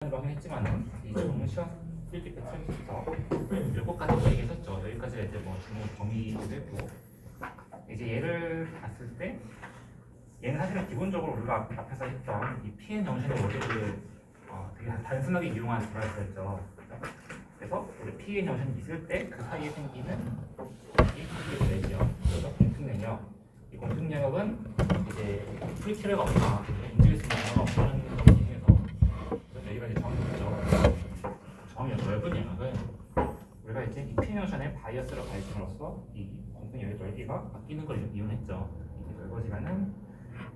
하긴 했지만은 이 정시현 필기 패턴부터 요거까지 얘기했었죠. 여기까지 이제 뭐 주로 범위도 했고 이제 얘를 봤을 때 얘는 사실은 기본적으로 우리가 앞에서 했던 이 PN 정신의 원리를 되게 단순하게 이용한 드라이브였죠. 그래서 우리 PN 정신이 있을 때 그 사이에 생기는 이 내죠. 그래서 공통 영역. 이 공통 영역은 이제 프리티레가 없다, 움직일 수 있는 영역가 없다는 걸 의미해서 여기가 이제 정의 넓은 영역은 우리가 이제 이 PN 정신의 바이어스를 가해줌으로써 이 공통 영역 넓이가 바뀌는 걸 이용했죠. 이게 넓어지면은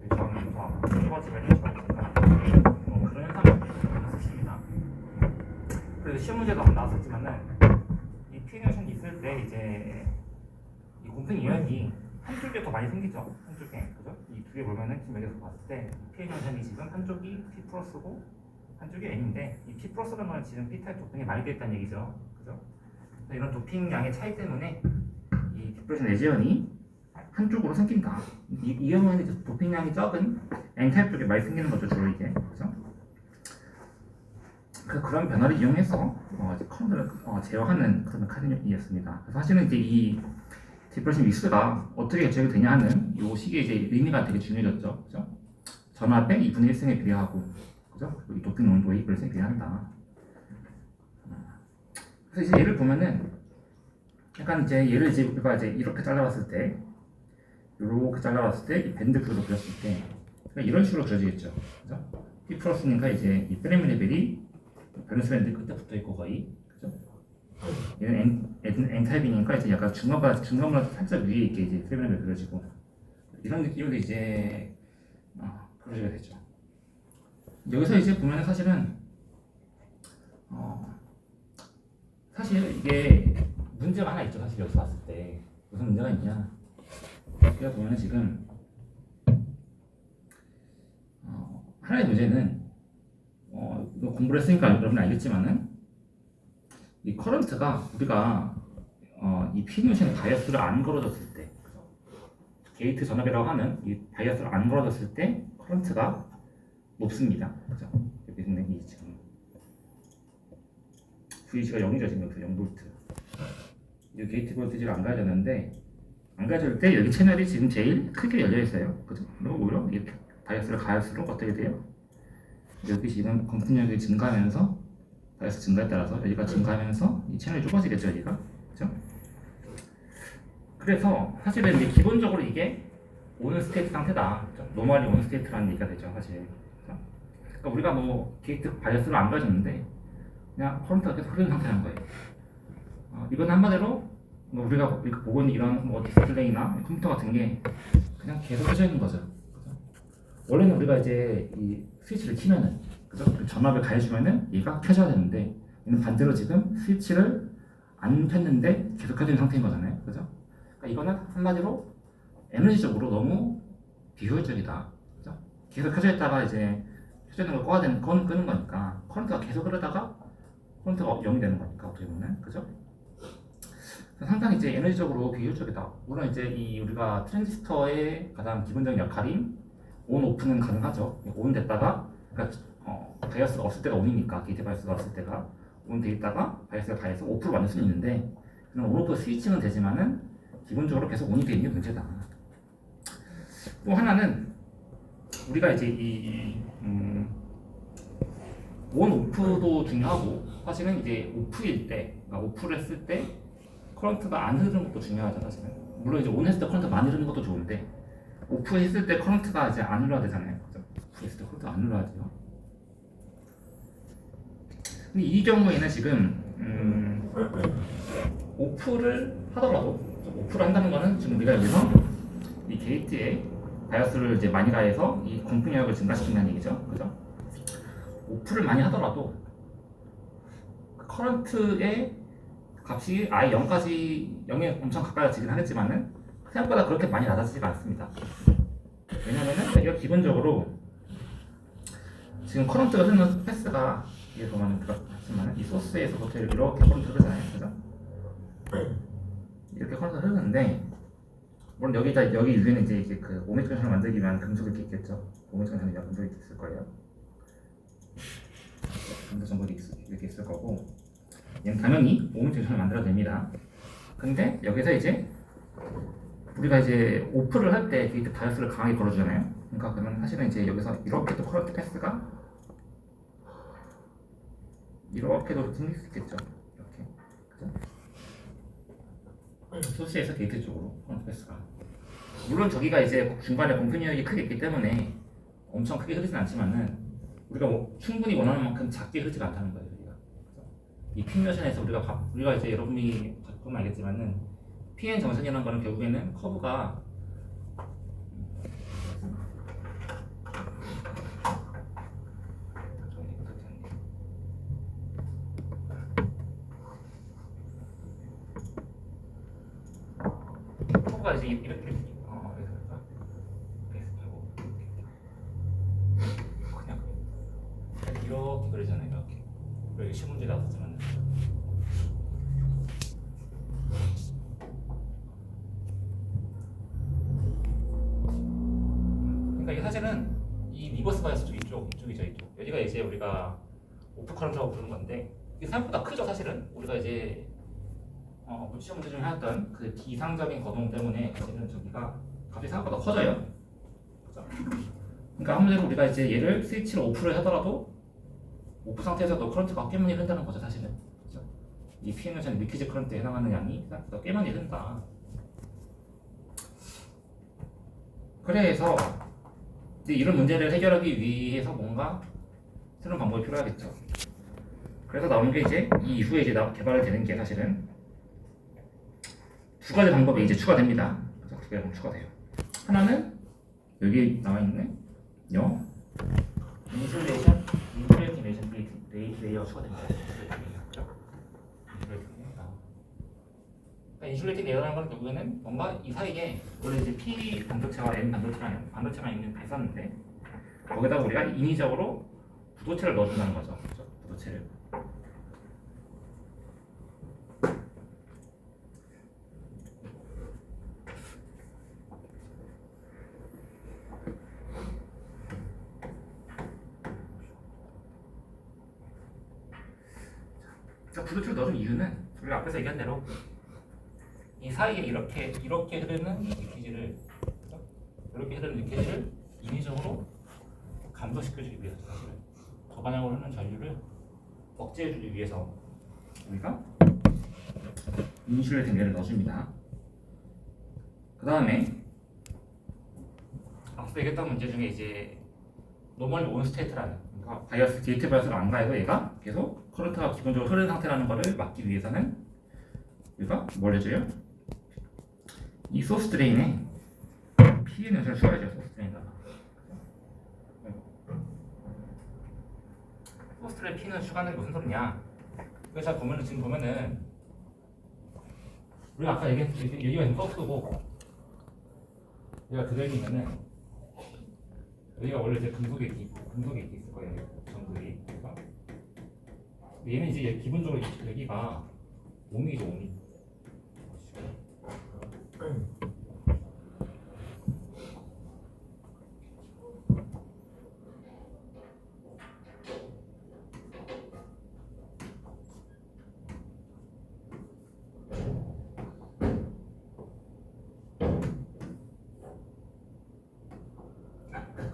저항에서 넓어지면은 저항 뭐 그런 현상을 있습니다. 그래서 시험 문제도 안 나왔었지만은 이 PN 정신이 있을 때 이제 이 공통 영역이 한쪽에 더 많이 생기죠. 한쪽에, 그죠? 이 두 개 보면은 지금 여기서 봤을 때 P 현상이 지금 한쪽이 P 플러스고 한쪽이 N인데 이 P 플러스라는 건 지금 P 타입 도핑이 많이 됐다는 얘기죠, 그죠? 이런 도핑량의 차이 때문에 이 디프레션 에지언이 한쪽으로 생긴다. 이 경우에는 이제 도핑량이 적은 N 타입 쪽에 많이 생기는 거죠, 주로 이게, 그죠? 그런 변화를 이용해서 커널을 제어하는 그런 메커니즘이었습니다. 그래서 사실은 이제 이 디프레션 위스가 어떻게 제어가 되냐 하는 이 시기에 이제 의미가 되게 중요해졌죠. 그죠? 전압의 2분의 1승에 비례하고, 그죠? 그리고 이 도핑 농도의 2분의 1승에 비례한다. 그래서 이제 얘를 보면은, 약간 이제 얘를 이제 우리가 이제 이렇게 잘라봤을 때, 이렇게 잘라봤을 때, 이 밴드 구조로 그렸을 때, 그러니까 이런 식으로 그려지겠죠. 그죠? P 플러스니까 이제 이 프레임 레벨이 밸런스 밴드 끝에 붙어 있고 거의, 그죠? 얘는 N 타입이니까 이제 약간 중간보다 살짝 위에 있게 이제 프레임이 그려지고 이런 느낌으로 이제 그려지게 되죠. 여기서 이제 보면은 사실은 사실 이게 문제가 하나 있죠. 사실 여기서 봤을 때 무슨 문제가 있냐? 여기가 보면은 지금 하나의 문제는 공부를 했으니까 여러분 알겠지만은. 이 커런트가 우리가 이 PN 바이어스를 안 걸어줬을 때, 게이트 전압이라고 하는 이 바이어스를 안 걸어줬을 때 커런트가 높습니다. 그죠? 여기 있는 이 지금 VG가 0이죠. 지금 여기서 0V. 이 게이트 볼티지를 안 가져졌는데 안 가져줄 때 여기 채널이 지금 제일 크게 열려 있어요. 그죠? 그리고 오히려 이 바이어스를 가할수록 어떻게 돼요? 여기 지금 공통력이 증가하면서 바이어스 증가에 따라서 여기가 증가하면서 이 채널이 좁아지겠죠, 여기가. 그죠? 그래서 사실은 이제 기본적으로 이게 온 스테이트 상태다. 노멀이 온 스테이트라는 얘기가 되죠, 사실. 그죠? 그러니까 우리가 뭐 게이트 바이어스를 안 가졌는데 그냥 커런트가 계속 흐르는 상태라는 거예요. 이건 한마디로 뭐 우리가 보고 있는 이런 뭐 디스플레이나 컴퓨터 같은 게 그냥 계속 켜져 있는 거죠. 그죠? 원래는 우리가 이제 이 스위치를 키면은, 그죠? 전압을 가해주면은 얘가 켜져야 되는데 얘는 반대로 지금 스위치를 안 폈는데 계속 켜져 있는 상태인 거잖아요, 그죠? 그러니까 이거는 한마디로 에너지적으로 너무 비효율적이다, 그죠? 계속 켜져 있다가 이제 켜져 있는 걸 꺼야 되는 건 끄는 거니까 커런트가 계속 흐르다가 커런트가 0이 되는 거니까 어떻게 보면, 그죠? 상당히 이제 에너지적으로 비효율적이다. 물론 이제 이 우리가 트랜지스터의 가장 기본적인 역할인 온 오프는 가능하죠. 온 됐다가 그러니까 바이어스가 없을 때가 온이니까 게이트 바이어스가 없을 때가 온 돼 있다가 바이어스가 가해서 오프로 만들 수는 있는데 그런 온 오프 스위칭은 되지만은 기본적으로 계속 온이 돼 있는 게 문제다. 또 하나는 우리가 이제 온 오프도 중요하고 사실은 이제 오프일 때, 그러니까 오프를 했을 때 커런트가 안 흐르는 것도 중요하죠, 사실은. 물론 이제 온 했을 때 커런트가 많이 흐르는 것도 좋은데 오프 했을 때 커런트가 이제 안 흘러야 되잖아요, 그죠? 오프 했을 때 커런트가 안 흘러야 돼요. 근데 이 경우에는 지금 오프를 하더라도 오프를 한다는 거는 지금 우리가 여기서 이 게이트에 바이어스를 이제 많이 가해서 이 공풍력을 증가시킨다는 얘기죠, 그죠? 오프를 많이 하더라도 커런트의 값이 아예 0에 엄청 가까워지긴 하겠지만은 생각보다 그렇게 많이 낮아지지가 않습니다. 왜냐면은 여기가 기본적으로 지금 커런트가 흐르는 패스가 이게 보면은 그렇지만은 이 소스에서부터 이렇게 커런트 흐르잖아요, 그죠? 이렇게 커런트 흐르는데 물론 여기 위에는 이제 그 오메 정션을 만들기 위한 금속이 이렇게 있겠죠. 오메 정션이나 금속이 있을 거예요. 얘는 당연히 오밀 정션을 만들어야 됩니다. 근데 여기서 이제 우리가 이제 오프를 할 때 게이트 바이어스를 강하게 걸어주잖아요. 그러니까 그러면 사실은 이제 여기서 이렇게 또 커런트 패스가 이렇게도 생길 수 있겠죠. 이렇게. 그죠? 소스에서 게이트 쪽으로 커런트 패스가. 물론 저기가 이제 중간에 공편력이 크게 있기 때문에 엄청 크게 흐르진 않지만은 우리가 뭐 충분히 원하는 만큼 작게 흐르지가 않다는 거예요. 여기가. 이 핀모션에서 우리가 이제 여러분이 보면 알겠지만은 PN 정션이라는 거는 결국에는 커브가 이제 이렇게 그냥 이렇게 그리잖아요. 이렇게 여기 시문제 나왔지만 그러니까 이게 사실은 이 리버스 바이어스 이쪽이죠. 이쪽. 여기가 이제 우리가 오프 커런트라고 부르는 건데 이게 생각보다 크죠. 사실은 우리가 이제 시험 문제 중에 하였던 그 비상적인 거동 때문에 사실은 저기가 갑자기 생각보다 커져요. 그렇죠? 그러니까 아무래도 우리가 이제 얘를 스위치를 오프를 하더라도 오프 상태에서도 커런트가 꽤 많이 흐른다는 거죠. 사실은. 그렇죠? 이 PN은 리퀴지 커런트에 해당하는 양이 생각보다 꽤 많이 흐른다. 그래서 이제 이런 문제를 해결하기 위해서 뭔가 새로운 방법이 필요하겠죠. 그래서 나오는 게 이제 이 이후에 이제 개발이 되는 게 사실은 두 가지 방법이 이제 추가됩니다. 두 가지 추가돼요. 하나는 여기 나와 있는 인슐레이션 레이어가 추가됩니다. 인슐레이팅 레이어라는 건 결국에는 뭔가 이 사이에 원래 이제 P 반도체와 N 반도체가 있는 있었는데 거기다가 우리가 인위적으로 부도체를 넣어준다는 거죠. 그렇죠? 부도체를. 부도체를 넣어준 이유는 우리가 앞에서 얘기한 대로 이 사이에 이렇게 흐르는 리퀴지를 이렇게 흐르는 리퀴지를 인위적으로 감소시켜주기 위해서 사실은 저반향으로 흐르는 전류를 억제해주기 위해서 우리가 인슐레이팅 레이어를 넣어줍니다. 그 다음에 앞서 얘기했던 문제 중에 이제 노멀 온 스테이트라는 그러니까 바이어스 게이트 바이어스를 안 가해도 얘가 계속 커런트가 기본적으로 흐르는 상태라는 것을 막기 위해서는 우리가 뭘 해줘요? 이 소스 드레인에 PN 연산을 추가해줘요. 소스 드레인에다가 소스 드레인 P는 추가하는 게 무슨 소리냐? 그래서 보면은 지금 보면은 우리가 아까 얘기했던 여기가 지금 소스고 여기가 드레인이면은 여기가 원래 이제 금속이 있을 거예요. 전극이. 얘는 이제 기본적으로 여기가 오미죠, 오미.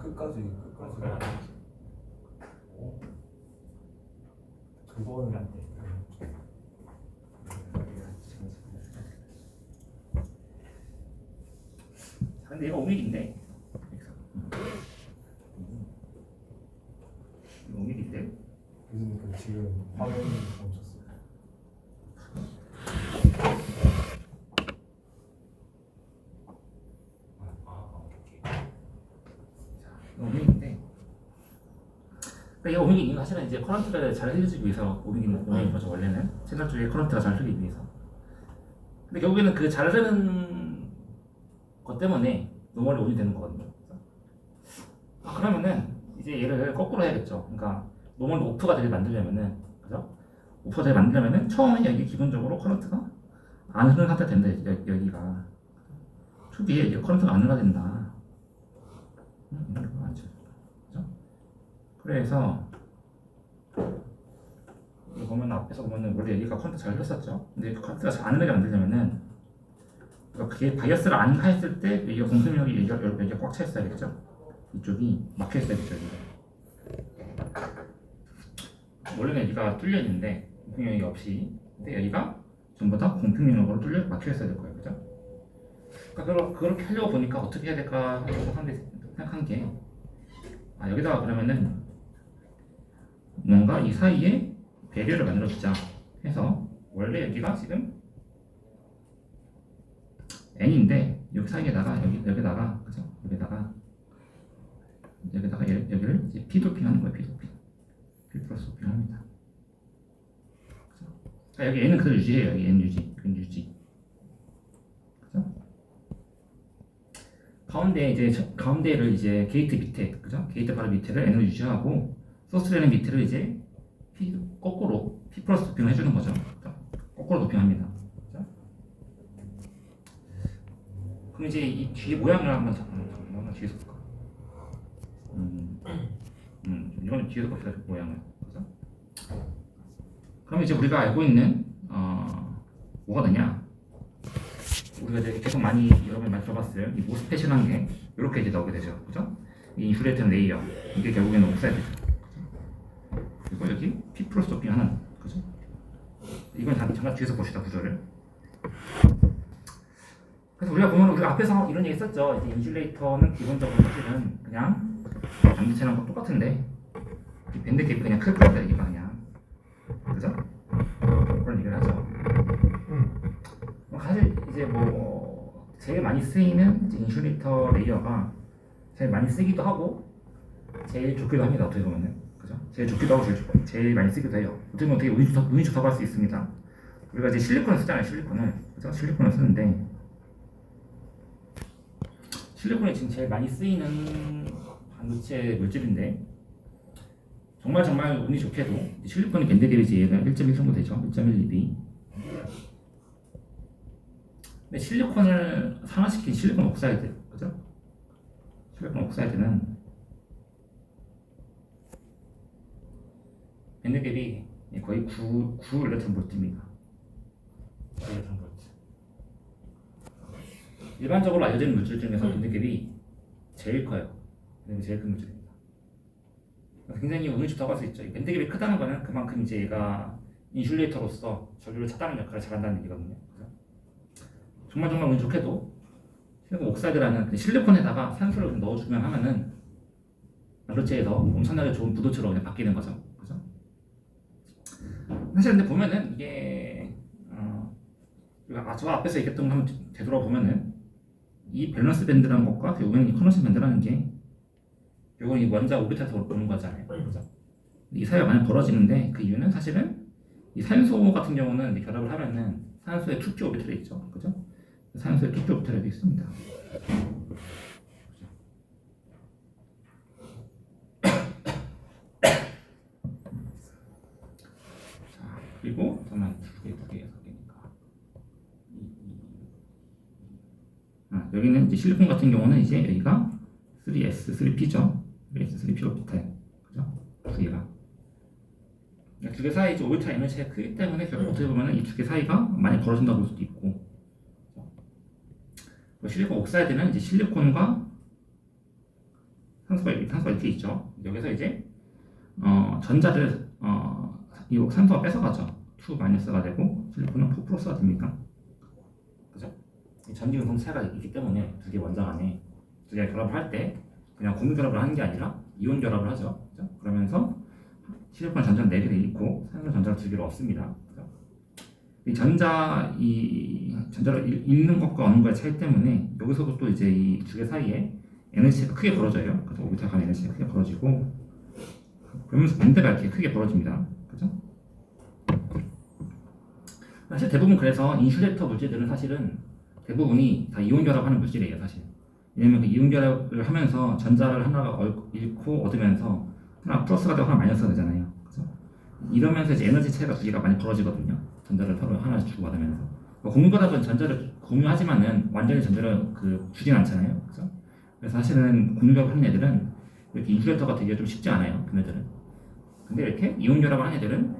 끝까지 그거는 안 돼. 근데 얘가 5mm인데 5mm인데 그러니까 지금 화면이 멈췄어. 그러니까 이 오미기는 사실은 이제 커런트를 잘 흘려주기 위해서 오미기는 거죠. 원래는 채널 쪽에 커런트가 잘 흘리기 위해서. 근데 결국에는 그 잘 흐르는 것 때문에 노멀이 온이 되는 거거든요. 그러면은 이제 얘를 거꾸로 해야겠죠. 그러니까 노멀 오프가 되게 만들려면은 그죠? 오프가 되게 만들려면은 처음에 여기 기본적으로 커런트가 안 흐르는 상태 된다. 여기가 초기에 커런트가 안 흘러야 된다. 그래서 보면 앞에서 보면은 원래 여기가 커런트 잘 흘렀었죠. 근데 커런트가 잘 안 흐르게 만들려면은 그러니까 그게 바이어스를 안 가했을 때 여기가 공습력이 여기가 꽉 차 있어야겠죠. 이쪽이 막혀 있어야겠죠. 여기가. 원래는 여기가 뚫려 있는데 공평력이 없이, 근데 여기가 전부 다 공평력으로 뚫려 막혀 있어야 될 거예요, 그죠? 그러니까 그렇게 하려고 보니까 어떻게 해야 될까 생각한 게, 여기다가 그러면은 뭔가 이 사이에 배려를 만들어주자 해서, 원래 여기가 지금 n인데 여기 사이에다가 여기다가 그죠? 여기다가 여기를 이제 p 도핑 하는 거예요. p 플러스 도핑 합니다. 그죠? 여기 n은 그대로 유지해요. 여기 n 유지, n 유지. 그죠? 가운데를 이제 게이트 밑에, 그죠? 게이트 바로 밑에를 n으로 유지하고 소스라는 밑에를 이제 거꾸로 p 플러스 도핑을 해주는 거죠. 그죠? 거꾸로 도핑합니다. 그죠? 그럼 이제 이 뒤에 모양을 한번 뒤에서 볼까? 이건 뒤에서 봅시다. 모양을. 그죠? 그럼 이제 우리가 알고 있는 뭐가 되냐? 우리가 이제 계속 여러분 많이 들어봤어요. 이 모스펫이라는 게 이렇게 이제 나오게 되죠, 그죠? 이 인슐레이션 레이어, 이게 결국에는 옥사이드죠. 그리고 여기 P 플러스 도핑 하는, 그죠? 이건 잠깐 뒤에서 봅시다, 구조를. 그래서 우리가 앞에서 이런 얘기 했었죠. 이제 인슐레이터는 기본적으로 사실은 그냥 전기체랑 똑같은데 이 밴드 갭이 그냥 클 거다, 이게 그냥, 그죠? 그런 얘기를 하죠. 사실 이제 뭐 제일 많이 쓰이는 이제 인슐레이터 레이어가 제일 많이 쓰기도 하고 제일 좋기도 합니다. 어떻게 보면은, 그죠? 제일 좋기도 하고 제일 많이 쓰기도 해요. 어떻게 보면 되게 운이 좋다고 할 수 있습니다. 우리가 이제 실리콘을 쓰잖아요. 그죠? 실리콘을 쓰는데 실리콘이 지금 제일 많이 쓰이는 반도체 물질인데, 정말 운이 좋게도 실리콘이 밴드 갭이 얘가 1.1 정도 되죠. 1.1 근데 실리콘을 산화시킨 실리콘 옥사이드, 그죠? 실리콘 옥사이드는 밴드 갭이 거의 9 일렉트론 볼트입니다. 9 일렉트론 볼트. 일반적으로 알려진 물질 중에서 밴드 갭이 제일 커요. 제일 큰 물질입니다. 굉장히 운이 좋다고 할 수 있죠. 밴드 갭이 크다는 거는 그만큼 이제 얘가 인슐레이터로서 전류를 차단하는 역할을 잘한다는 얘기거든요. 정말 운이 좋게도 실리콘 옥사이드라는 실리콘에다가 산소를 넣어주면 하면은 반도체에서 엄청나게 좋은 부도처럼 그냥 바뀌는 거죠. 그죠? 사실 근데 보면은 이게 저 앞에서 얘기했던 거 한번 되돌아보면은 이 밸런스 밴드라는 것과 결국에는 이 컨덕션 밴드라는 게 결국은 이 원자 오비탈에서 오는 거잖아요. 그죠? 이 사이가 많이 벌어지는데 그 이유는 사실은 이 산소 같은 경우는 이제 결합을 하면은 산소의 2p 오비탈이 있죠. 그죠? 산소의 2p 오비탈이 있습니다. 자, 그리고 잠깐만 두 개니까 여기는 이제 실리콘 같은 경우는 이제 여기가 3s, 3p죠. 3p 오비탈, 그죠? 두 개가. 두 개 사이 오비탈 에너지가 크기 때문에 결국 어떻게 보면 이 두 개 사이가 많이 벌어진다고 볼 수도 있고, 실리콘 옥사이드는 이제 실리콘과 산소가 이렇게 있죠. 여기서 이제 전자를 이 산소가 뺏어가죠. 2-가 되고 실리콘은 4+가 됩니다. 그죠? 전기 운송 차가 있기 때문에 두 개 원자 간에 두 개가 결합을 할 때 그냥 공유 결합을 하는 게 아니라 이온 결합을 하죠. 그죠? 그러면서 실리콘 전자를 4개를 잃고 산소 전자를 2개를 얻습니다. 그죠? 이 전자를 잃는 것과 얻는 것의 차이 때문에 여기서도 또 이제 이 두 개 사이에 에너지가 크게 벌어져요. 그래서 오비탈 간 에너지가 크게 벌어지고, 그러면서 반대가 이렇게 크게 벌어집니다. 그죠? 사실 대부분 그래서 인슐레이터 물질들은 사실은 대부분이 다 이온 결합하는 물질이에요, 사실. 왜냐면 그 이온 결합을 하면서 전자를 하나가 잃고 얻으면서 하나 플러스가 되고 하나 마이너스가 되잖아요. 그죠? 이러면서 이제 에너지 차이가 두 개가 많이 벌어지거든요. 전자를 서로 하나씩 주고받으면서. 공유 결합은 전자를 공유하지만은 완전히 전자를 주진 않잖아요. 그죠? 그래서 사실은 공유 결합 하는 애들은 이렇게 인슐레이터가 되기가 좀 쉽지 않아요. 걔네들은. 근데 이렇게 이온 결합을 하는 애들은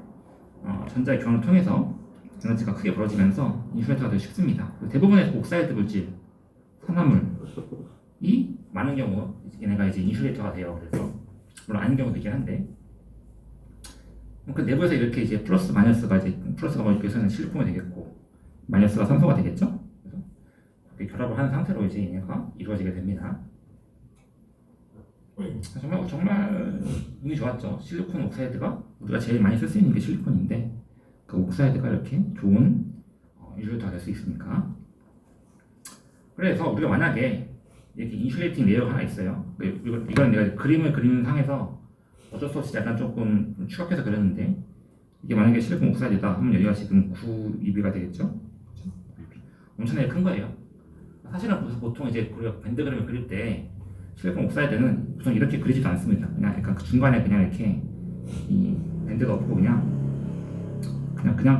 전자의 교환을 통해서 에너지가 크게 벌어지면서 인슐레이터가 되기 쉽습니다. 대부분의 옥사이드 물질, 산화물이 많은 경우 얘네가 이제 인슐레이터가 돼요. 그래서 물론 아닌 경우도 있긴 한데 그 내부에서 이렇게 이제 플러스 마이너스가 이제 플러스가 뭐 이렇게 해서는 실리콘이 되겠고 마이너스가 산소가 되겠죠. 그래서 이렇게 결합을 하는 상태로 이제 얘네가 이루어지게 됩니다. 정말 운이 좋았죠. 실리콘 옥사이드가 우리가 제일 많이 쓸 수 있는 게 실리콘인데 그 옥사이드가 이렇게 좋은 인슐레이터가 될 수 있으니까. 그래서 우리가 만약에 이렇게 인슐레이팅 레이어가 하나 있어요. 이건 내가 그림을 그리는 상에서 어쩔 수 없이 약간 조금 추격해서 그렸는데 이게 만약에 실리콘 옥사이드다 하면 여기가 지금 9EB가 되겠죠? 엄청나게 큰 거예요. 사실은 보통 이제 우리가 밴드 그림을 그릴 때 실리콘 옥사이드는 우선 이렇게 그리지도 않습니다. 그냥 약간 그 중간에 그냥 이렇게 이 밴드가 없고 그냥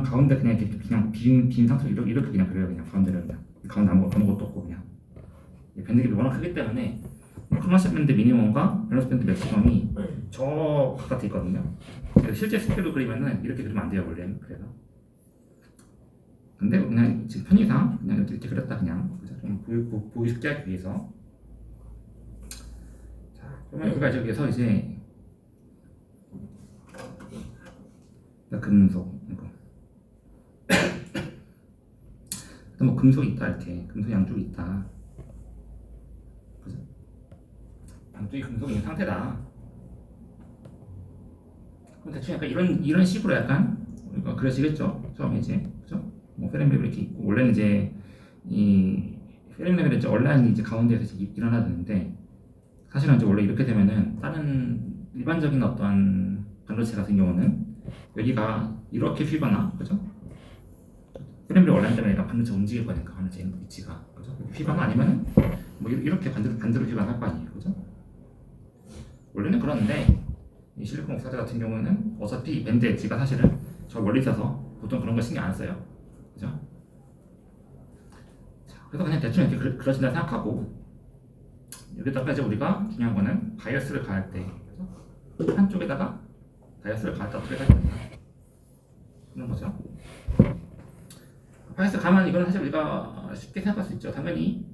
가운데 그냥 이렇게 그냥 빈 상태로 이렇게 그냥 그려요. 그냥 가운데를 그냥 가운데 아무것도 없고 그냥 밴드 갭이 워낙 크기 때문에 클러시 밴드 미니멈과 밸런스 밴드 맥시멈이 저 바깥에 있거든요. 그래서 실제 스케일로 그리면은 이렇게 그리면 안 돼요 원래는. 그래서 근데 그냥 지금 편의상 그냥 이렇게 그렸다 그냥 좀 보기 쉽게 하기 위해서. 자, 그러면 우리가 여기서 이제 금속 이거 뭐 금속이 있다 이렇게 금속 양쪽이 있다. 그죠? 양쪽이 금속이 있는 상태다. 그럼 대충 약간 이런 식으로 약간 우리가 그려지겠죠? 처음에 이제 그죠? 뭐 페렘 레벨 이렇게 있고 원래는 이제 이 페렘 레벨이 이제 얼라인이 이제 가운데에서 이제 일어나는데 사실은 이제 원래 이렇게 되면은 다른 일반적인 어떠한 반도체 같은 경우는 여기가 이렇게 휘거나 그죠? 페렘 레벨 얼라인 때문에 반도체 움직일 거니까 반도체 위치가 그죠? 휘거나 아니면은 뭐 이렇게 반대로 휘거나 할 거 아니에요, 그죠? 원래는 그런데 이 실리콘 옥사이드 같은 경우는 어차피 밴드 엣지가 사실은 저 멀리 있어서 보통 그런 거 신경 안 써요. 그죠? 자, 그래서 그냥 대충 이렇게 그려진다 생각하고 여기다가 이제 우리가 중요한 거는 바이어스를 가할 때 그죠? 한쪽에다가 바이어스를 가할 때 어떻게 할 거냐 그런 거죠. 바이어스 가면 이거는 사실 우리가 쉽게 생각할 수 있죠. 당연히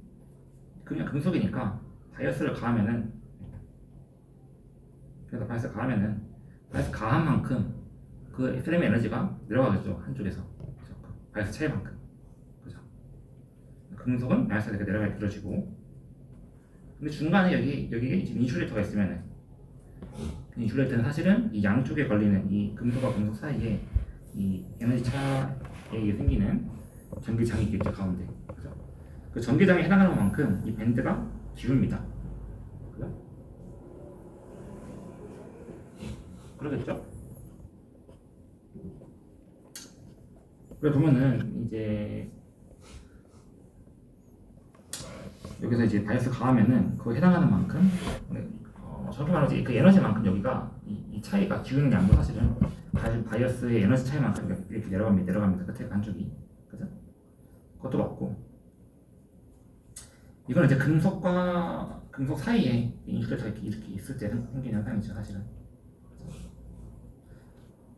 그냥 금속이니까 바이어스를 가하면은 그래서 바이어스 가하면은 바이어스 가한 만큼 그 프레임의 에너지가 내려가겠죠. 한쪽에서 그죠? 바이어스 차이만큼 그죠? 금속은 바이어스가 이렇게 내려가게 그려지고 근데 중간에 여기에 이제 인슐레이터가 있으면은 인슐레이터는 사실은 이 양쪽에 걸리는 이 금속과 금속 사이에 이 에너지 차에 생기는 전기장이 있겠죠. 가운데 그죠? 그 전기장에 해당하는 만큼 이 밴드가 기울입니다. 그죠? 그러겠죠? 그래 보면은 이제 여기서 이제 바이어스 가하면은 그거 해당하는 만큼 정확히 말하면 그 에너지만큼 여기가 이 차이가 기우는 게 아니고 사실은 바이어스의 에너지 차이만큼 이렇게 내려갑니다. 끝에 한쪽이 그죠? 그것도 맞고 이건 이제 금속과 금속 사이에 인슐레이터 이렇게 있을 때 생기는 현상이죠 사실은.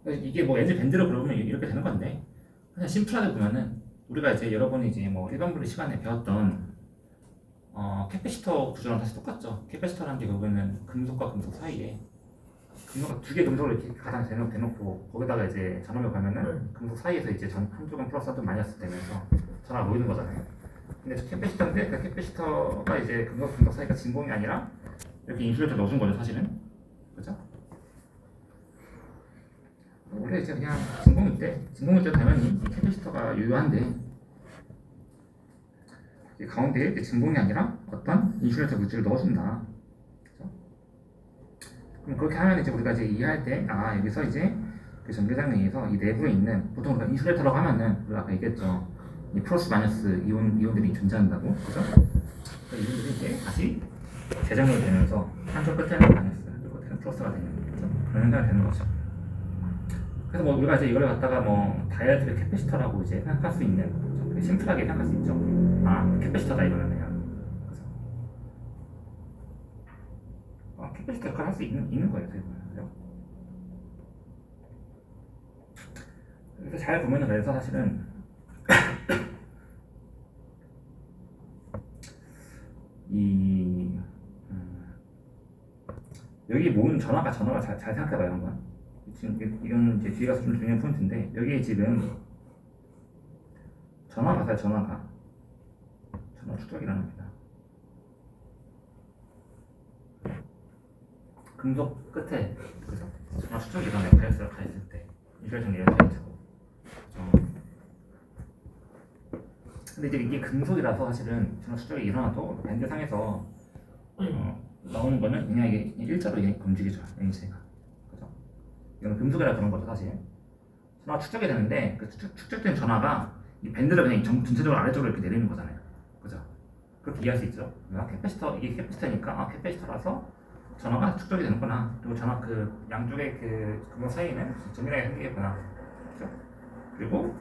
이게 뭐 엔진 밴드로 그려보면 이렇게 되는 건데 그냥 심플하게 보면은 우리가 이제 여러분이 이제 뭐 일반 분리 시간에 배웠던 캐패시터 구조랑 다시 똑같죠. 캐패시터라는 게 결국에는 금속과 금속 사이에 금속 두 개 금속을 이렇게 가장 대놓고 거기다가 이제 전압을 가면은 금속 사이에서 이제 한쪽은 플러스 한쪽은 마이너스 되면서 전압 모이는 거잖아요. 근데 캐패시터인데 그 캐패시터가 이제 금속 사이가 진공이 아니라 이렇게 인슐레이터 넣어준 거죠 사실은. 그죠? 원래 이제 그냥 진공일 때 당연히 이 캐패시터가 유효한데 이 가운데에 이제 진공이 아니라 어떤 인슐레이터 물질을 넣어준다. 그렇죠? 그럼 그렇게 하면 이제 우리가 이제 이해할 때 여기서 이제 그 전기장에 의해서 이 내부에 있는 보통 우리가 인슐레이터라고 하면은 우리가 아까 얘기했죠. 이 플러스 마이너스 이온들이 존재한다고, 그죠? 그 이온들이 이제 다시 재정렬 되면서 한쪽 끝에는 마이너스, 한쪽 끝에는 플러스가 되는 거죠. 그런 현상이 되는 거죠. 그래서 뭐 우리가 이제 이걸 갖다가 뭐 다이얼트의 캐패시터라고 이제 생각할 수 있는 거죠. 심플하게 생각할 수 있죠. 캐패시터다 이거는 그냥. 그래서 캐패시터 역할을 할 수 있는 거예요. 그죠? 잘 보면은 그래서 사실은 이 여기 모은 전화가 잘 생각해봐요 한번. 지금 이건 이제 뒤에 가서 좀 중요한 포인트인데 여기에 지금 전화 축적이라는 겁니다. 금속 끝에 그래서 전화 축적이 일어나요. 바이어스가 가 있을 때 이런 이런 타입이고. 근데 이제 이게 금속이라서 사실은 전화 축적이 일어나도 밴드상에서 나오는 거는 그냥 이게 일자로 이게 움직이죠. 에너지가. 그죠? 이건 금속이라 그런 거죠 사실. 전화 축적이 되는데 그 축적된 전화가 이 밴드를 그냥 전체적으로 아래쪽으로 이렇게 내리는 거잖아요. 그죠? 그렇게 이해할 수 있죠. 캐패시터 이게 캐패시터니까 캐패시터라서 전화가 축적이 되는구나. 그리고 전화 그 양쪽의 그 금속 사이에는 정밀하게 생기겠구나. 그죠? 그리고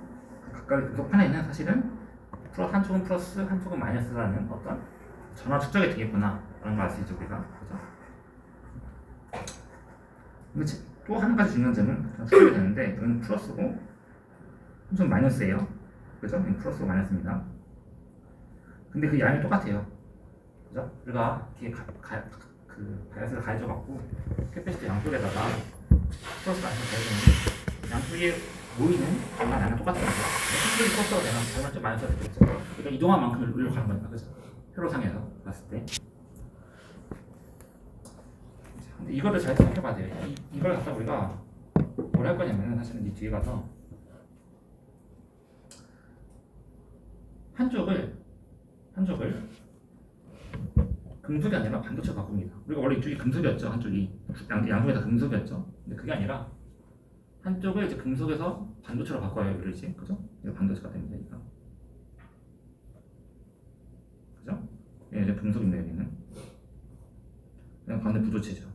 각각의 금속판에는 사실은 한쪽은 플러스 한쪽은 마이너스라는 어떤 전화 축적이 되겠구나 라는 걸 알 수 있죠 우리가. 그죠? 근데 또 한 가지 중요한 점은 축적이 되는데 여기는 플러스고 한쪽은 마이너스예요. 그죠? 여기는 플러스고 마이너스입니다. 근데 그 양이 똑같아요. 그죠? 우리가 뒤에 그 바이어스를 가해줘갖고 캐패시터 양쪽에다가 플러스 마이너스 가해주는데 양쪽에 모이는 양은 똑같은 거죠. 특별히 플러스가 되면 장난 좀 마이너스가 되겠죠. 그러니까 이동한 만큼 올려 가는 거니까. 그죠? 회로상에서 봤을 때. 근데 이거를 잘 생각해봐야 돼요. 이걸 갖다 우리가 뭘 할 거냐면 사실은 이 뒤에 가서 한쪽을 금속이 아니라 반도체로 바꿉니다. 우리가 원래 이쪽이 금속이었죠. 한쪽이 양쪽이 다 금속이었죠. 근데 그게 아니라 한쪽을 이제 금속에서 반도체로 바꿔요. 이걸 이제 그죠? 이거 반도체가 됩니다. 이거. 그죠? 얘 이제 금속인데 여기는 그냥 가운데 부도체죠.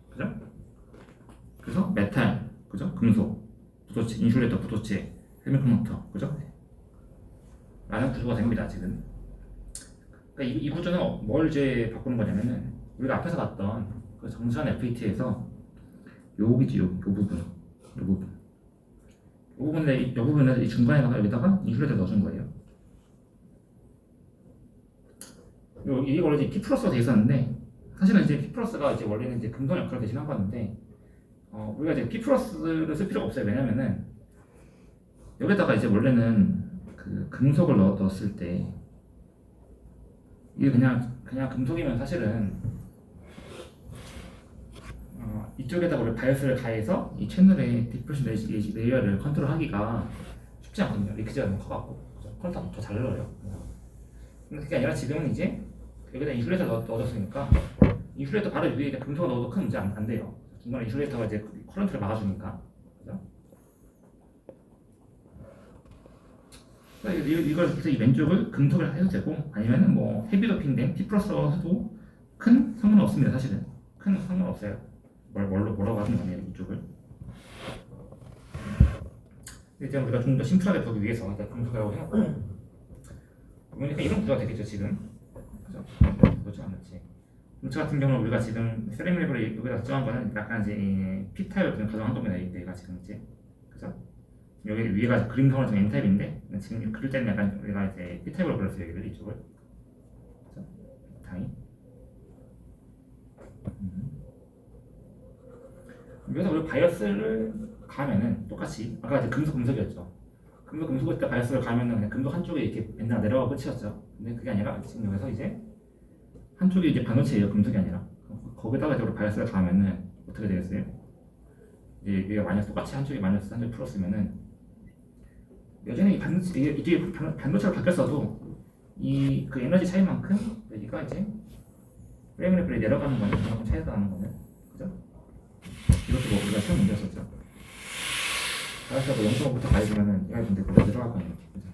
그죠? 그래서 메탈, 그죠? 금속, 부도체, 인슐레이터, 부도체, 세미컨덕터, 그죠? 라는 구조가 됩니다 지금. 그러니까 이 구조는 뭘 이제 바꾸는 거냐면은 우리가 앞에서 봤던 그 정시환 FET에서 요 부분이지, 요 부분에 이 중간에다가 여기다가 인슐레이터 넣어준 거예요. 이게 원래 이제 P 플러스가 돼 있었는데 사실은 이제 P 플러스가 이제 원래는 이제 금속 역할을 대신한 거였는데 우리가 이제 P 플러스를 쓸 필요가 없어요. 왜냐면은 여기다가 이제 원래는 그 금속을 넣었을 때 이게 그냥 금속이면 사실은 이쪽에다가 우리 바이오스를 가해서 이 채널의 디프레션 레이어를 컨트롤하기가 쉽지 않거든요. 리크지가 너무 커갖고 컬러가 더 잘 늘어요. 근데 그게 아니라 지금은 이제 여기다 인슐레이터 넣어줬으니까 인슐레이터 바로 위에 금속을 넣어도 큰 문제 안 돼요. 중간에 인슐레이터가 이제 커런트를 막아주니까. 그죠? 이걸 그래서 이 왼쪽을 금속을 해도 되고 아니면은 뭐 헤비 도핑된 P 플러스로 해도 큰 상관은 없습니다. 사실은 큰 상관 없어요. 뭐라고 하든 간에 이쪽을. 이제 우리가 좀 더 심플하게 보기 위해서 일단 금속이라고 해놓고 그러니까 이런 구조가 되겠죠 지금. 그죠? 그렇지 않았지. 금속 같은 경우는 우리가 지금 세레미리브를 여기다 정한 거는 약간 이제 P 타입을 가정한 겁니다. 이때가 지금 이제. 그죠? 여기 위에가 그림 상으로 좀 N타입인데 지금 그릴 때는 약간 우리가 이제 P타입으로 그렸어요. 여기를 이쪽을. 그죠? 타입. 여기서 우리 바이어스를 가면은 똑같이 아까 이제 금속이었죠. 금속일 때 바이어스를 가면은 그냥 금속 한쪽에 이렇게 밴드가 내려가 끝이었죠. 근데 그게 아니라 지금 여기서 이제 한쪽이 이제 반도체예요. 금속이 아니라 거기다가 이제 우리 바이어스를 가면은 어떻게 되겠어요? 이제 여기가 마이너스 똑같이 한쪽이 마이너스 한쪽이 플러스면은 여전히 이게 반도체로 바뀌었어도 이 그 에너지 차이만큼 여기가 이제 프레임레벨이 내려가는 거는 그만큼 차이가 나는 거는 그죠? 이것도 뭐 우리가 시험 문제였었죠. 바이어스가 0.5부터 가해주면은 얘가 근데 그거 내려갈 거 아니에요. 그죠?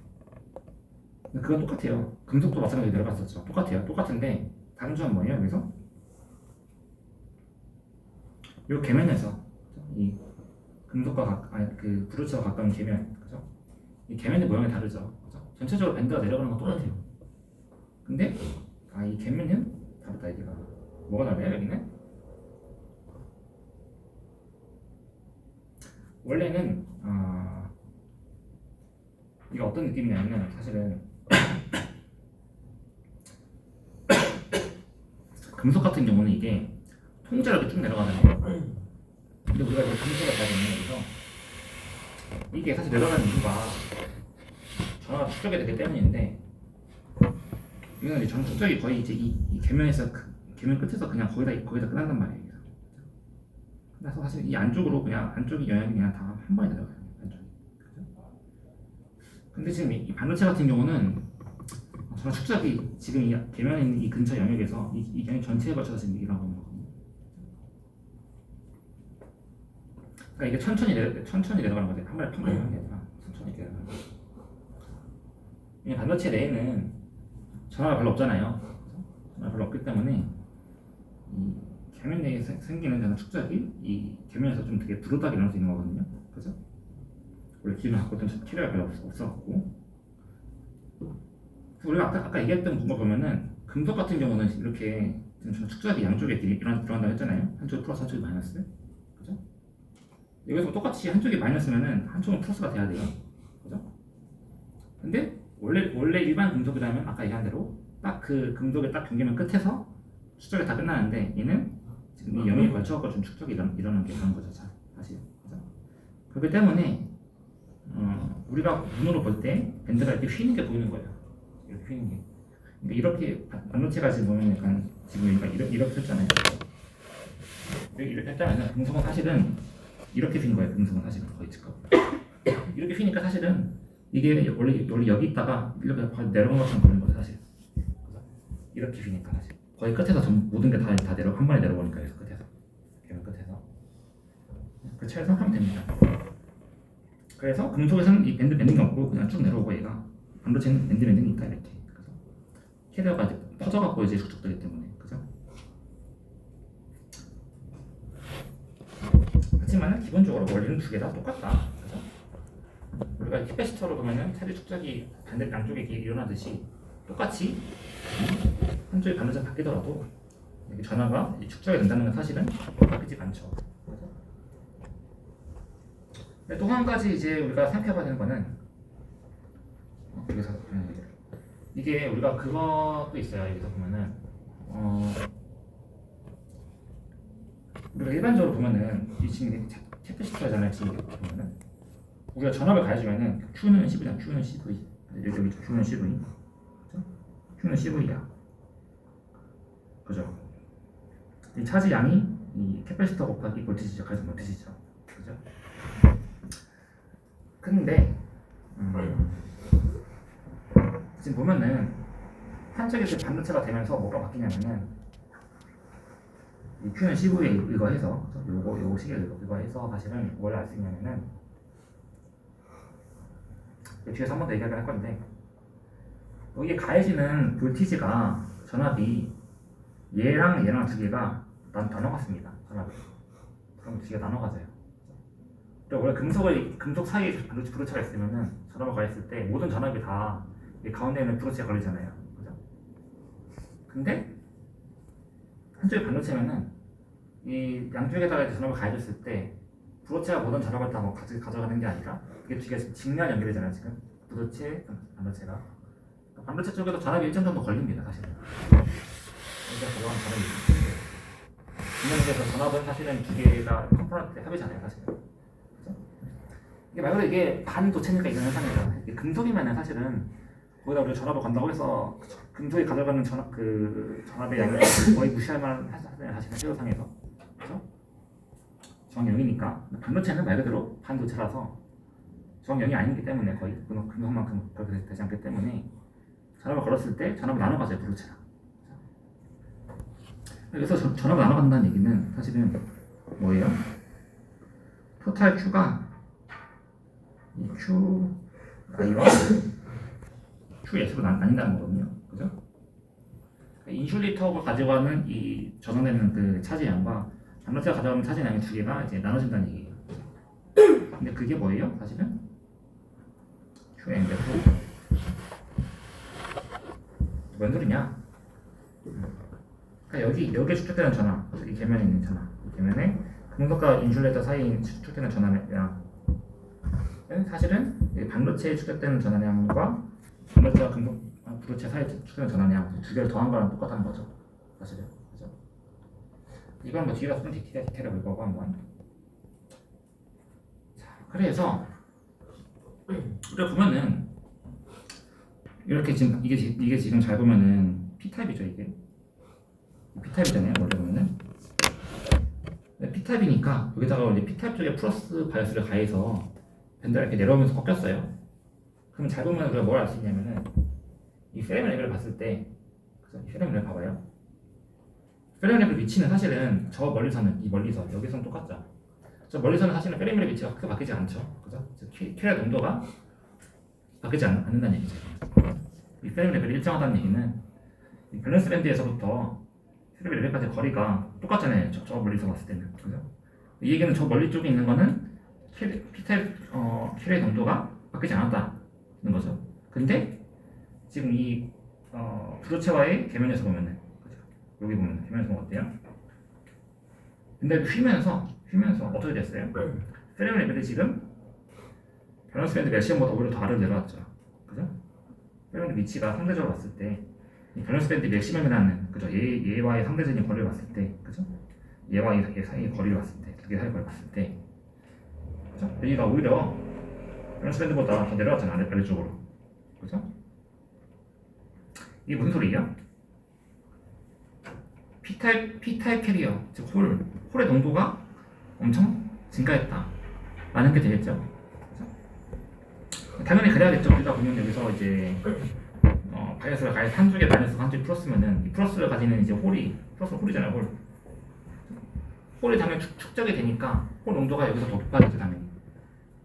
근데 그건 똑같아요. 금속도 마찬가지로 내려갔었죠. 똑같아요. 똑같은데 다른 점은 뭐예요? 여기서 이 계면에서 이 금속과 그 부르치와 가까운 계면, 그죠? 이 계면의 모양이 다르죠. 그죠? 전체적으로 밴드가 내려가는 건 똑같아요. 근데 이 계면은 다르다. 이게가 뭐가 다르요? 여기는 원래는 이게 어떤 느낌이냐면 사실은 금속 같은 경우는 이게 통째로 이렇게 쭉 내려가잖아요. 근데 우리가 이제 금속을 봐야 되는 여기서 이게 사실 내려가는 이유가 전화가 축적이 되기 때문인데 이거는 이제 전 축적이 거의 이제 이 계면에서 계면 끝에서 그냥 거의 다 끝난단 말이에요. 그래서 사실 이 안쪽으로 그냥 안쪽이 영향이 그냥 다 한 번에 내려가요. 안쪽이. 근데 지금 이 반도체 같은 경우는 전화 축적이 지금 이 계면에 있는 이 근처 영역에서 이 영역 전체에 걸쳐서 지금 일어나는 거거든요. 그러니까 이게 천천히 내려가는 거죠. 한 번에 팍 내려가는 게 아니라 천천히 내려가는 거죠. 이 반도체 내에는 전화가 별로 없잖아요. 전화가 별로 없기 때문에 이 계면 내에 생기는 전화 축적이 이 계면에서 좀 되게 부르다게 일어날 수 있는 거거든요. 그죠? 원래 기존에 갖고 있던 필요가 별로 없어갖고 우리가 아까 얘기했던 거 보면은 금속 같은 경우는 이렇게 지금 축적이 양쪽에 일어난다고 했잖아요. 한쪽이 플러스 한쪽이 마이너스. 그죠? 여기서 똑같이 한쪽이 마이너스면은 한쪽은 플러스가 돼야 돼요. 그죠? 근데 원래 일반 금속이라면 아까 얘기한 대로 딱 그 금속의 딱 경계면 끝에서 축적이 다 끝나는데 얘는 지금 이 영역에 걸쳐갖고 좀 축적이 일어나는 게 그런 거죠. 사실. 그죠? 그렇기 때문에 우리가 눈으로 볼 때 밴드가 이렇게 휘는 게 보이는 거예요. 이렇게 휘는 게. 그러니까 이렇게 반도체가 지금 보면 약간 지금 이렇게 했잖아요. 이렇게 했다면 금속은 사실은 이렇게 휘는 거예요. 금속은 사실은 거의 지금 이렇게 휘니까 사실은 이게 원래 여기 있다가 이렇게 내려온 것처럼 보이는 거예요. 사실. 이렇게 휘니까 사실 거의 끝에서 모든 게 다 내려 한 번에 내려오니까 끝에서 계면 끝에서 그렇게 생각하면 됩니다. 그래서 금속에서는 이 밴딩이 없고 그냥 쭉 내려오고 얘가 반도체는 밴딩이 있다 이렇게. 그래서 캐리어가 퍼져갖고 이제 축적되기 때문에 그죠? 하지만 기본적으로 원리는 두 개 다 똑같다. 그죠? 우리가 캐패시터로 보면은 차례 축적이 반대 양쪽에 일어나듯이 똑같이 한쪽이 반도체 바뀌더라도 이렇게 전화가 축적이 된다는 건 사실은 바뀌지 않죠. 또 한 가지 이제 우리가 생각해봐야 되는 거는 여기서 이게 우리가 그것도 있어요. 여기서 보면은 우리가 일반적으로 보면은 이 지금 캐패시터잖아요. 지금 보면은 우리가 전압을 가해주면은 Q는 10이잖아. Q는 10V. 여기 Q는 10V. Q는 10V야. 그죠? 이 차지 양이 이 캐패시터 곱하기 볼티지죠. 그래서 볼티지죠. 그죠? 근데 지금 보면은 한쪽에서 반도체가 되면서 뭐가 바뀌냐면은 이 Q는 CV에 의거해서 요거 시계 의거해서 사실은 뭘 알 수 있냐면은 뒤에서 한 번 더 얘기할 건데 여기에 가해지는 볼티지가 전압이 얘랑 두 개가 나눠 갔습니다. 전압이 그럼 두 개가 나눠 가져요. 원래 금속 사이에 브로치가 있으면은 전압을 가했을 때 모든 전압이 다 가운데 있는 브로치에 걸리잖아요. 그죠? 근데 한쪽이 반도체면은 이 양쪽에다가 이제 전압을 가해줬을 때 브로치가 모든 전압을 다 가져가는 게 아니라 이게 두 개가 직렬 연결이잖아요. 지금 브로치, 반도체가 반도체 쪽에도 전압이 일정 정도 걸립니다. 사실은 여기가 가져가는 전압이 직렬에서 전압은 사실은 두 개가 컴포넌트 합이잖아요. 사실은 이게 말 그대로 이게 반도체니까 이런 현상이죠. 금속이면은 사실은 거기다 우리가 전압을 건다고 해서 금속이 가져가는 전압의 양을 거의 무시할 만한 하잖아요. 사실은 세상에서 그렇죠? 저항 0이니까 반도체는 말 그대로 반도체라서 저항 0이 아니기 때문에 거의 금속만큼 그렇게 되지 않기 때문에 전압을 걸었을 때 전압을 나눠 가져요. 브로체랑. 그래서 전압을 나눠 간다는 얘기는 사실은 뭐예요? 토탈 Q가 이 Q I와 Q S로 나뉜다는 거거든요. 그죠? 인슐레이터가 가져가는 이 저장되는 그 차지량과 반도체가 가져가는 차지량의 두 개가 이제 나눠진다는 얘기예요. 근데 그게 뭐예요? 사실은 Q and F 뭔 소리냐? 그러니까 여기에 축적되는 전압, 이 계면에 있는 전압, 이 계면에 금속과 인슐레이터 사이에 축적되는 전압이랑 사실은 이 반도체에 축적되는 전환량과 반도체와 부도체 사이에 축적되는 전환량 두 개를 더한 거랑 똑같다는 거죠. 사실은. 그죠? 이건 뭐 뒤에 가서 좀 디테일하게 볼 거고 한번. 자, 그래서 우리가 보면은 이렇게 지금 이게 지금 잘 보면은 P타입이죠 이게. P타입이잖아요 원래 보면은. P타입이니까 여기다가 이제 P타입 쪽에 플러스 바이어스를 가해서 밴드가 이렇게 내려오면서 꺾였어요. 그럼 잘 보면 우리가 뭘 알 수 있냐면은 이 페레미 레벨을 봤을 때, 그죠? 이 페레미 레벨 봐봐요. 페레미 레벨 위치는 사실은 저 멀리서는 이 멀리서 여기서는 똑같죠. 저 멀리서는 사실은 페레미 레벨 위치가 크게 바뀌지 않죠, 그죠? 캐리어 농도가 바뀌지 않는다는 얘기죠. 이 페레미 레벨이 일정하다는 얘기는 이 밸런스 밴드에서부터 페레미 레벨까지 거리가 똑같잖아요. 저 멀리서 봤을 때는, 그죠? 이 얘기는 저 멀리 쪽에 있는 거는 P타입 캐리어 농도가 바뀌지 않았다는 거죠. 근데 지금 이 부도체와의 계면에서 보면은, 그죠? 여기 보면 계면에서 보면 어때요? 근데 휘면서 어떻게 됐어요? 페레미 레벨이 지금 밸런스 밴드 맥시멈보다 오히려 더 아래로 내려왔죠. 그죠? 페레미 위치가 상대적으로 봤을 때 이 밸런스 밴드 맥시멈이라는, 그죠? 얘와의 상대적인 거리를 봤을 때, 그죠? 얘와 얘 사이의 거리를 봤을 때, 두 개 사이의 거리를 봤을 때, 그죠? 여기가 오히려 밸런스 밴드보다 더 내려왔잖아, 아래쪽으로. 그죠? 이게 무슨 소리예요? P타입 캐리어, 즉 홀의 농도가 엄청 증가했다 라는 게 되겠죠. 그죠? 당연히 그래야겠죠. 우리가 보면 여기서 이제 바이어스가 가해 한쪽에 마이너스 한쪽에 플러스면은 이 플러스를 가지는 이제 홀이잖아요. 홀이 당연히 축적이 되니까 홀 농도가 여기서 더 높아지죠 당연히.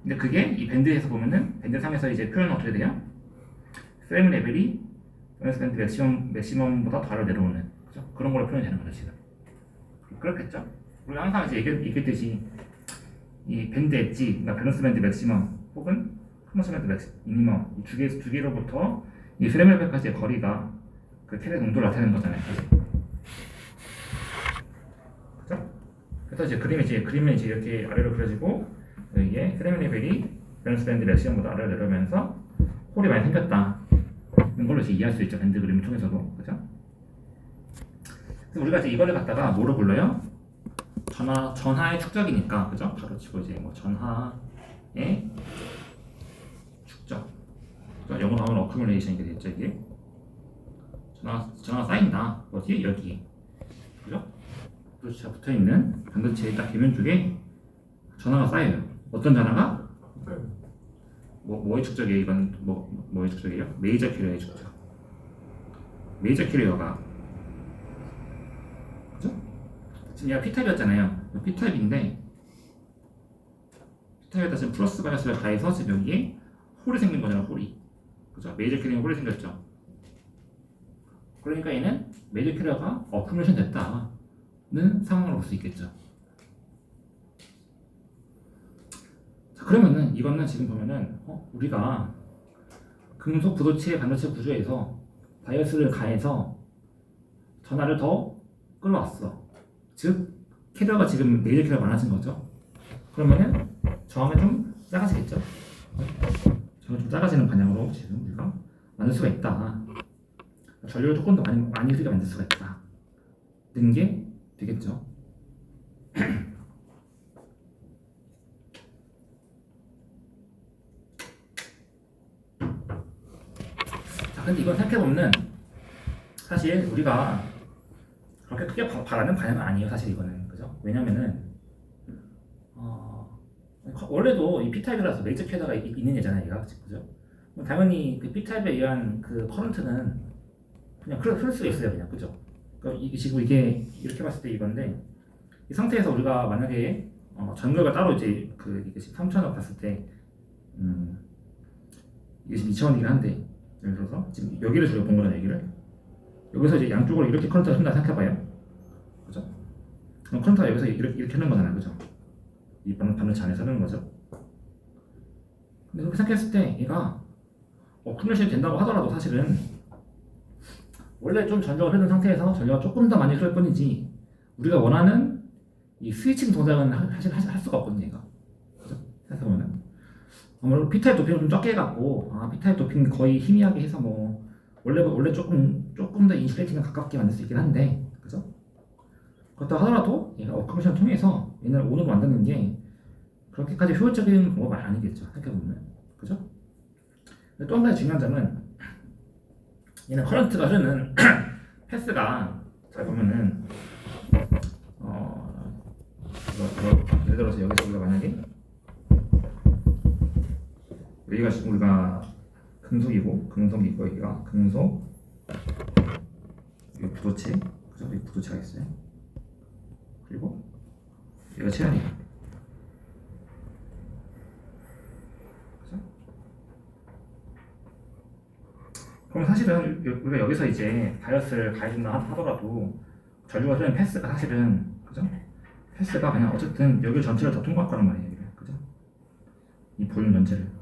근데 그게 이 밴드에서 보면은 밴드 상에서 이제 표현은 어떻게 돼요? 프레임 레벨이 밸런스 밴드 맥시멈보다 더 아래로 내려오는, 그죠? 그런 걸로 표현이 되는 거죠 지금. 그렇겠죠? 우리가 항상 이제 얘기했듯이 이 밴드 엣지, 그러니까 밸런스 밴드 맥시멈 혹은 밸런스 밴드 미니멈 이 두 개로부터 이 프레임 레벨까지의 거리가 그 캐리어 농도를 나타내는 거잖아요. 그죠? 그래서 이제 그림은 이제 이렇게 아래로 그려지고 여기에 프레임 레벨이 밸런스 밴드 맥시멈보다 아래로 내려오면서 홀이 많이 생겼다는 걸로 이제 이해할 수 있죠. 밴드 그림을 통해서도. 그죠? 그래서 우리가 이제 이거를 갖다가 뭐로 불러요? 전하의 축적이니까, 그죠? 바로 치고 이제 뭐 전하의 축적. 그러니까 영어로 하면 어큐뮬레이션이 되겠죠 이게. 전하가 쌓인다. 어디? 여기. 그죠? 반도체가 붙어 있는 반도체의 딱 계면 쪽에 전하가 쌓여요. 어떤 전하가? 뭐의 축적이에요? 이건 뭐의 축적이에요? 메이저 캐리어의 축적. 메이저 캐리어가, 그죠? 지금 얘가 P타입이었잖아요. P타입인데 P타입에다 지금 플러스 바이어스를 가해서 지금 여기에 홀이 생긴 거잖아. 홀이. 그죠? 메이저 캐리어가 홀이 생겼죠. 그러니까 얘는 메이저 캐리어가 어큐뮬레이션 됐다는 상황으로 볼 수 있겠죠. 자, 그러면은 이거는 지금 보면은 우리가 금속 부도체 반도체 구조에서 바이어스를 가해서 전하를 더 끌어왔어. 즉 캐리어가 지금 메이저 캐리어가 많아진 거죠. 그러면은 저항이 좀 작아지겠죠. 저항이 좀 작아지는 방향으로 지금 우리가 만들 수가 있다. 전류를 조금 더 많이 흐르게 만들 수가 있다. 는 게 되겠죠. 자, 근데 이건 생각해보면 사실 우리가 그렇게 크게 바라는 방향은 아니에요. 사실 이거는, 그죠? 왜냐면은 원래도 이 P타입이라서 메이저 캐리어가 있는 얘잖아요, 얘가. 그죠? 당연히 그 P타입에 의한 그 커런트는 그냥 흐를 수가 있어요, 그냥. 그죠? 그러니까 지금 이게 이렇게 봤을 때 이건데, 이 상태에서 우리가 만약에 전극을 따로 이제 이게 3,000원 봤을 때 이게 지금 2,000원이긴 한데, 예를 들어서 지금 여기를 저희가 본 거잖아요, 여기를. 여기서 이제 양쪽으로 이렇게 커런트가 흐른다 생각해봐요. 그죠? 그럼 커런트가 여기서 이렇게 흐르는 거잖아요, 그죠? 이 반도체 안에서 흐르는 거죠. 근데 그렇게 생각했을 때 얘가 어큐뮬레이션이 된다고 하더라도 사실은 원래 좀 전력을 흐르는 상태에서 전력을 조금 더 많이 흐를 뿐이지 우리가 원하는 이 스위칭 동작은 사실 할 수가 없거든요, 얘가. 그죠? 생각해보면 P타입 도핑을 좀 적게 해갖고 P타입 도핑 거의 희미하게 해서 뭐 원래 조금 더 인슐레이팅에 가깝게 만들 수 있긴 한데 그죠? 그렇다 하더라도 얘가 워크메이션을 통해서 얘를 온으로 만드는 게 그렇게까지 효율적인 방법은 아니겠죠. 생각해보면 그죠? 또 한 가지 중요한 점은 얘는 커런트가 흐르는 패스가 잘 보면은 예를 들어서 여기서 우리가 만약에 우리가 금속이고 여기가 금속 여기 부도체 그죠? 여기 부도체가 있어요. 그리고 여기가 체열이에요. 그죠? 그럼 사실은 우리가 여기서 이제 바이어스를 가해준다 하더라도 전류가 흐르는 패스가 사실은 그죠? 패스가 그냥 어쨌든 여기 전체를 다 통과할 거란 말이에요. 그죠? 이 볼륨 전체를.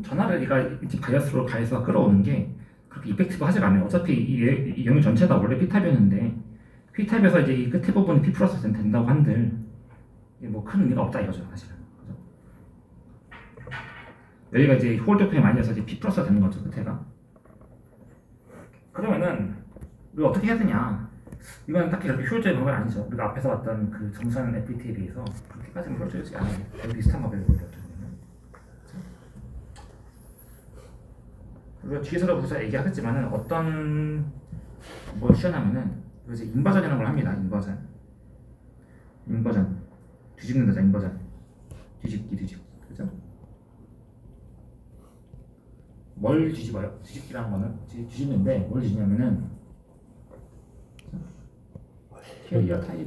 전하를 얘가 이제 바이어스로 가해서 끌어오는 게 그렇게 이펙티브하지가 않아요. 어차피 이 영역 전체가 원래 P타입이었는데 P타입에서 이제 이 끝에 부분이 P 플러스 된다고 한들 뭐 큰 의미가 없다 이거죠 사실은. 그죠? 여기가 이제 홀드표에 많이 해서 이제 P 플러스가 되는 거죠 끝에가. 그러면은 우리가 어떻게 해야 되냐? 이건 딱히 그렇게 효율적인 방법이 아니죠. 우리가 앞에서 봤던 그 정산 FET에 비해서 그렇게까지는 효율적이지 않아요. 거의 비슷한 방법일 거예요. 우리가 뒤에서도 벌써 얘기하겠지만은 어떤 뭘 시연하면은 이제 인버전이라는 걸 합니다. 인버전 뒤집는다자 인버전 뒤집기 그죠? 뭘 뒤집어요? 뒤집기라는 거는 뒤집는데 뭘 뒤집냐면은 캐리어 타입을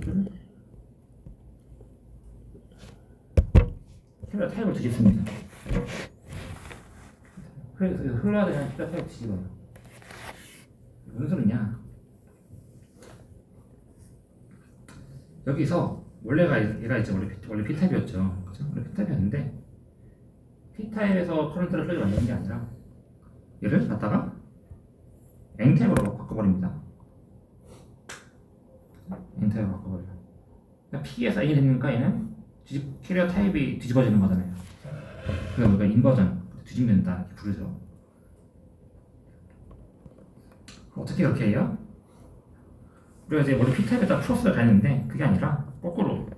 뒤집습니다. 그래서 흘러야 되는 캐리어 타입 뒤집어요. 무슨 소리냐? 여기서 얘가 이제 원래 P타입이었죠. 그죠? 원래 P타입이었는데 P타입에서 커런트를 흘리게 만드는 게 아니라 얘를 갖다가 N타입으로 바꿔버립니다. N타입으로 바꿔버려요. 그러니까 P에서 N이 되니까 얘는 캐리어 타입이 뒤집어지는 거잖아요. 그래서 우리가 인버전 뒤집는다 이렇게 부르죠. 어떻게 그렇게 해요? 우리가 이제 원래 P타입에다 플러스를 가했는데 그게 아니라 거꾸로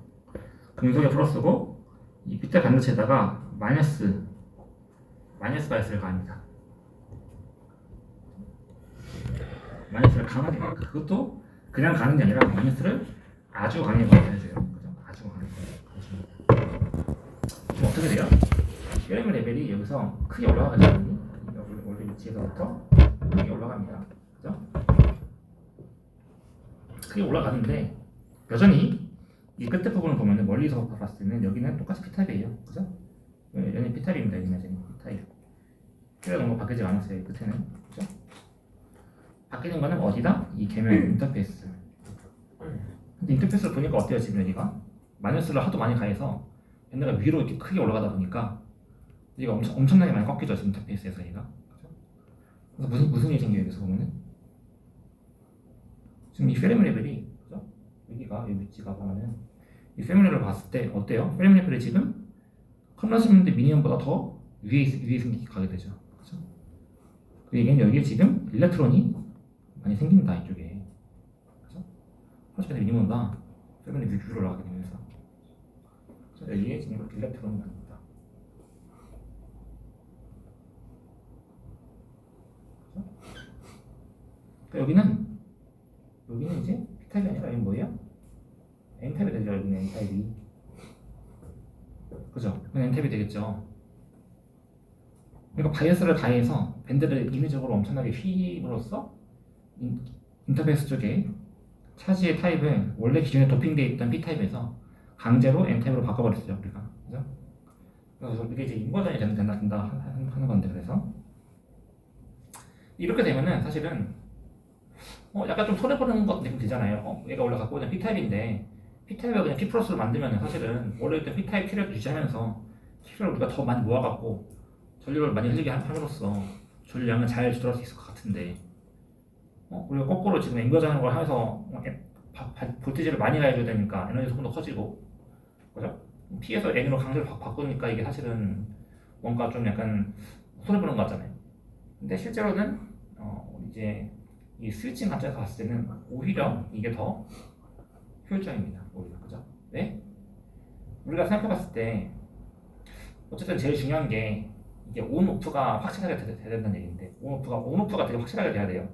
금속에 플러스고 이 P타입 반도체에다가 마이너스 바이어스를 가합니다. 마이너스를 강하게 그것도 그냥 가는 게 아니라 마이너스를 아주 강하게 가해줘요. 그죠? 아주 강하게 가해줘요. 그럼 어떻게 돼요? 페르미 레벨이 여기서 크게 올라가가지고 원래 위치에서부터 크게 올라갑니다. 그죠? 크게 올라가는데 여전히 이 끝에 부분을 보면 멀리서 봤을 때는 여기는 똑같이 P타입이에요. 그죠? 여기는 P타입입니다. 여기는 P타입. 캐리어 너무 바뀌지 않았어요. 이 끝에는. 그죠? 바뀌는 거는 어디다? 이 계면 인터페이스. 근데 인터페이스를 보니까 어때요? 지금 여기가 마이너스를 하도 많이 가해서 얘네가 위로 이렇게 크게 올라가다 보니까 얘가 엄청나게 많이 꺾이죠. 지금 인터페이스에서 얘가. 그죠? 그래서 무슨 일이 생겨요? 여기서 보면은 지금 이 페르미 레벨이 그죠? 여기가 이 위치가 보면은 이 페르미 레벨을 봤을 때 어때요? 페르미 레벨이 지금 컨덴서인데 미니멈보다 더 위에 가게 되죠. 그죠? 그 얘기는 여기에 지금 일렉트론이 많이 생긴다 이쪽에. 그죠? 퍼스트 미니멈보다 페르미 레벨이 위로 올라가게 되면서 그래서 여기에 지금 이렇게 일렉트론이 나옵니다. 그러니까 여기는 이제 P타입이 아니라 여기는 뭐예요? N타입이 되죠. 여기는 N타입이. 그죠? N타입이 되겠죠. 그러니까 바이어스를 가해서 밴드를 인위적으로 엄청나게 휘임으로써 인터페이스 쪽에 차지의 타입을 원래 기존에 도핑되어 있던 P타입에서 강제로 N타입으로 바꿔버렸어요. 우리가. 그죠? 그래서 이게 이제 인버전이 된다 하는 건데 그래서 이렇게 되면은 사실은 약간 좀 손해보는 것 느낌 들잖아요. 얘가 원래 갖고 있는 P타입인데 P타입을 그냥 P 플러스로 만들면 사실은 원래 있던 P타입 캐리어를 유지하면서 캐리어를 우리가 더 많이 모아갖고 전류를 많이 흘리게 함으로써 전류량을 잘 조절할 수 있을 것 같은데 우리가 거꾸로 지금 인버전하는 걸 하면서 볼티지를 많이 가해줘야 되니까 에너지 소모도 커지고, 그죠? P에서 N으로 강제로 바꾸니까 이게 사실은 뭔가 좀 약간 손해보는 것 같잖아요. 근데 실제로는 이제 이 스위칭 관점에서 봤을 때는 오히려 이게 더 효율적입니다. 오히려, 그죠? 왜? 우리가 생각해봤을 때 어쨌든 제일 중요한 게 이게 온 오프가 확실하게 돼야 된다는 얘기인데 온 오프가 되게 확실하게 돼야 돼요.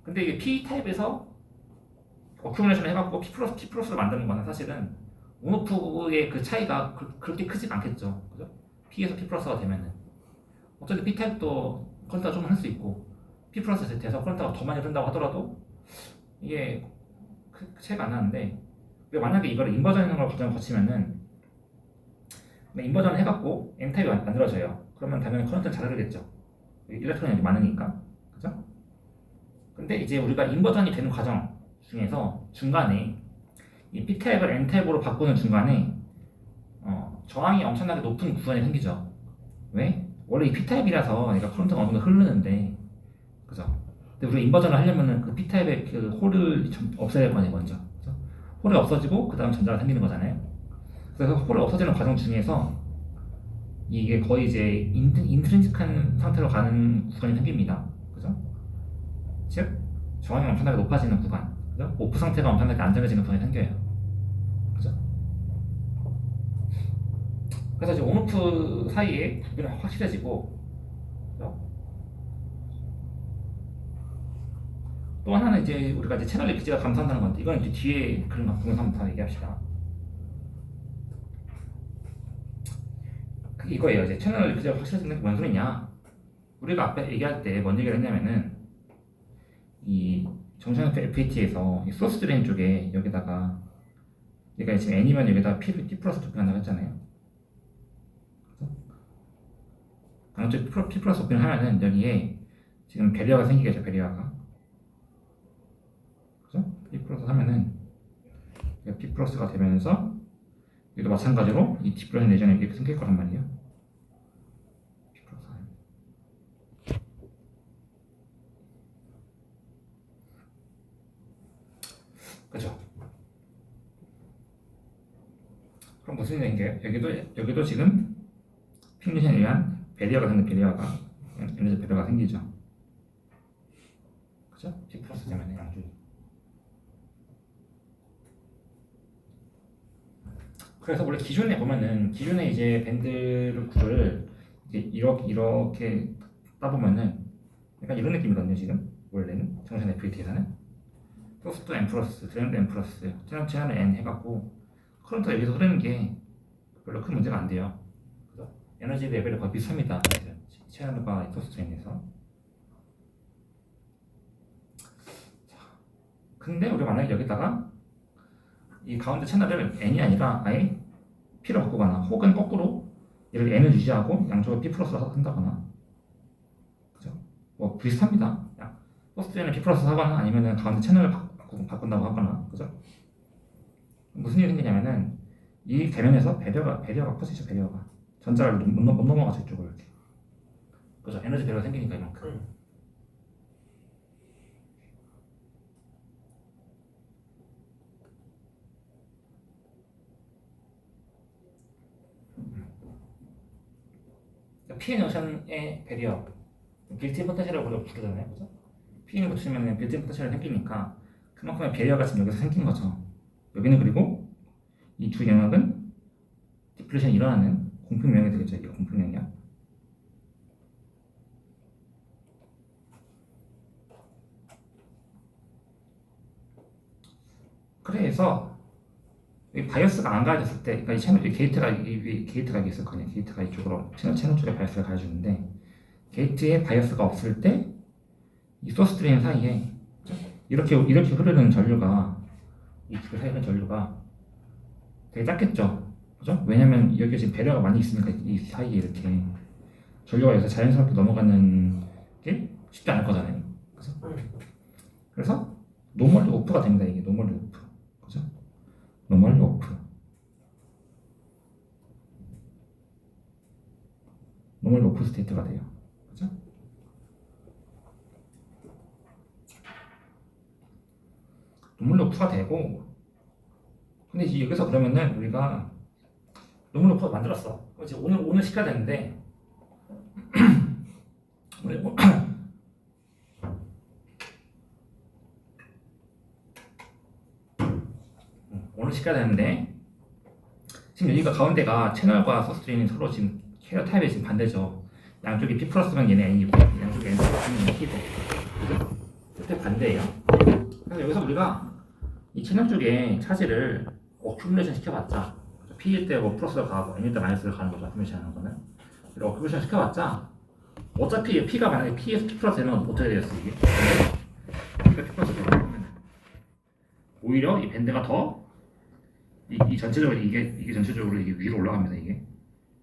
근데 이게 P 타입에서 어큐뮬레이션을 해갖고 P 플러스를 만드는 거는 사실은 온 오프의 그 차이가 그렇게 크지 않겠죠, 그죠? P에서 P 플러스가 되면은 어쨌든 P 타입도 컬러가 좀 할 수 있고 P 플러스 돼서 컬러가 더 많이 든다고 하더라도 이게 그 차이가 안 나는데 만약에 이걸 인버전이라는 걸 과정을 거치면은 인버전을 해갖고 N 타입이 만들어져요. 그러면 당연히 커런트는 잘 흐르겠죠. 일렉트론이 많으니까, 그죠? 근데 이제 우리가 인버전이 되는 과정 중에서 중간에 이 P 타입을 N 타입으로 바꾸는 중간에 저항이 엄청나게 높은 구간이 생기죠. 왜? 원래 이 P 타입이라서 얘가 커런트가 어느 정도 흐르는데, 그죠? 근데 우리가 인버전을 하려면은 그 P 타입의 그 홀을 없애야 될 거 아니에요, 먼저. 그죠? 홀이 없어지고 그 다음 전자가 생기는 거잖아요. 그래서 홀이 없어지는 과정 중에서 이게 거의 이제 인트린직한 상태로 가는 구간이 생깁니다. 그죠? 즉 저항이 엄청나게 높아지는 구간, 그죠? 오프 상태가 엄청나게 안정해지는 구간이 생겨요. 그죠? 그래서 이제 온오프 사이에 구분이 확실해지고, 그죠? 또 하나는 이제 우리가 이제 채널 리키지가 감소한다는 건데 이건 이제 뒤에 그런 거 보면서 한번 더 얘기합시다. 이거예요. 이제 채널 리키지가 확실해지는 게 뭔 소리냐? 우리가 앞에 얘기할 때 뭔 얘기를 했냐면은 이 정상회피 FAT에서 이 소스 드레인 쪽에 여기다가 얘가 지금 N이면 여기다가 P 플러스 도핑한다고 했잖아요. 강쪽 P 플러스 도핑을 하면은 여기에 지금 배리어가 생기겠죠. 배리어가, 그죠? P 플러스 하면은 P 플러스가 되면서 여기도 마찬가지로 이 디플레이션 레전이 이렇게 생길 거란 말이에요. P 플러스 하면. 그죠? 그럼 무슨 얘기인가요? 여기도 지금 핑리션에 의한 배리어가 생긴 배리어가 에너지 배리어가 생기죠. 그죠? P 플러스 되면 양쪽이. 그래서 원래 기존에 보면은 기존에 이제 밴드 구조를 이제 이렇게 따보면은 약간 이런 느낌이거든요. 지금 원래는 정션 FET에서는 소스도 N 플러스, 드레인도 N 플러스, 채널은 N 해갖고 커런트가 여기서 흐르는 게 별로 큰 문제가 안 돼요. 그래서 에너지 레벨이 거의 비슷합니다. 채널과 소스 드레인에서. 근데 우리가 만약에 여기다가 이 가운데 채널을 N이 아니라 아예 P로 바꾸거나 혹은 거꾸로 얘를 N을 유지하고 양쪽을 P 플러스로 한다거나, 그죠? 뭐 비슷합니다. 소스에는 P 플러스 하거나 아니면은 가운데 채널을 바꾼다고 하거나, 그죠? 무슨 일이 생기냐면은 이 대면에서 배리어가 커지죠. 배리어가 전자를 못 넘어가죠. 이쪽으로 이렇게, 그죠? 에너지 배리어가 생기니까 이만큼. Pn 정션의 배리어, 빌트인 포텐셜이라고 우리가 부르잖아요, 그죠? Pn을 붙이면 빌트인 포텐셜이 생기니까 그만큼의 배리어가 지금 여기서 생긴 거죠. 여기는 그리고 이 두 영역은 디플레이션이 일어나는 공평명이 되겠죠. 이게 공평명이야. 그래서 이 바이어스가 안 가해졌을 때, 그러니까 이 채널, 게이트가 여기 있을 거 아니에요. 게이트가 이쪽으로 채널 쪽에 바이어스를 가해주는데, 게이트에 바이어스가 없을 때 이 소스 드레인 사이에 이렇게 흐르는 전류가, 이 두 개 사이에 흐르는 전류가 되게 작겠죠, 그죠? 왜냐면 여기 지금 배려가 많이 있으니까 이 사이에 이렇게 전류가 여기서 자연스럽게 넘어가는 게 쉽지 않을 거잖아요, 그죠? 그래서 노멀리 오프가 됩니다. 이게 노멀리 오프, 그죠? 노멀리 오프, 노멀리 오프 스테이트가 돼요, 그죠? 노멀로프가 되고, 근데 이제 여기서 그러면은 우리가 노멀로프가 만들었어. 그럼 이제 오늘 시켜야 되는데 오늘 시켜야 되는데 지금 여기가 가운데가 채널과 소스트레인이 서로 지금 캐리어 타입이 지금 반대죠. 양쪽이 P 플러스면 얘네 N이고 양쪽에 N 플러스면 P고 그죠? 그때 반대예요. 그래서 여기서 우리가 이 채널 쪽에 차지를 어큐뮬레이션 시켜봤자 P일 때 뭐 플러스로 가고 N일 때 마이너스로 가는 거죠. 어큐뮬레이션 하는 거는. 그리고 어큐뮬레이션 시켜봤자 어차피 P가 만약에 P에서 P 플러스 되면 어떻게 되겠어 이게? P가 P 플러스 되면 오히려 이 밴드가 더 이 전체적으로 이게 전체적으로 이게 위로 올라갑니다.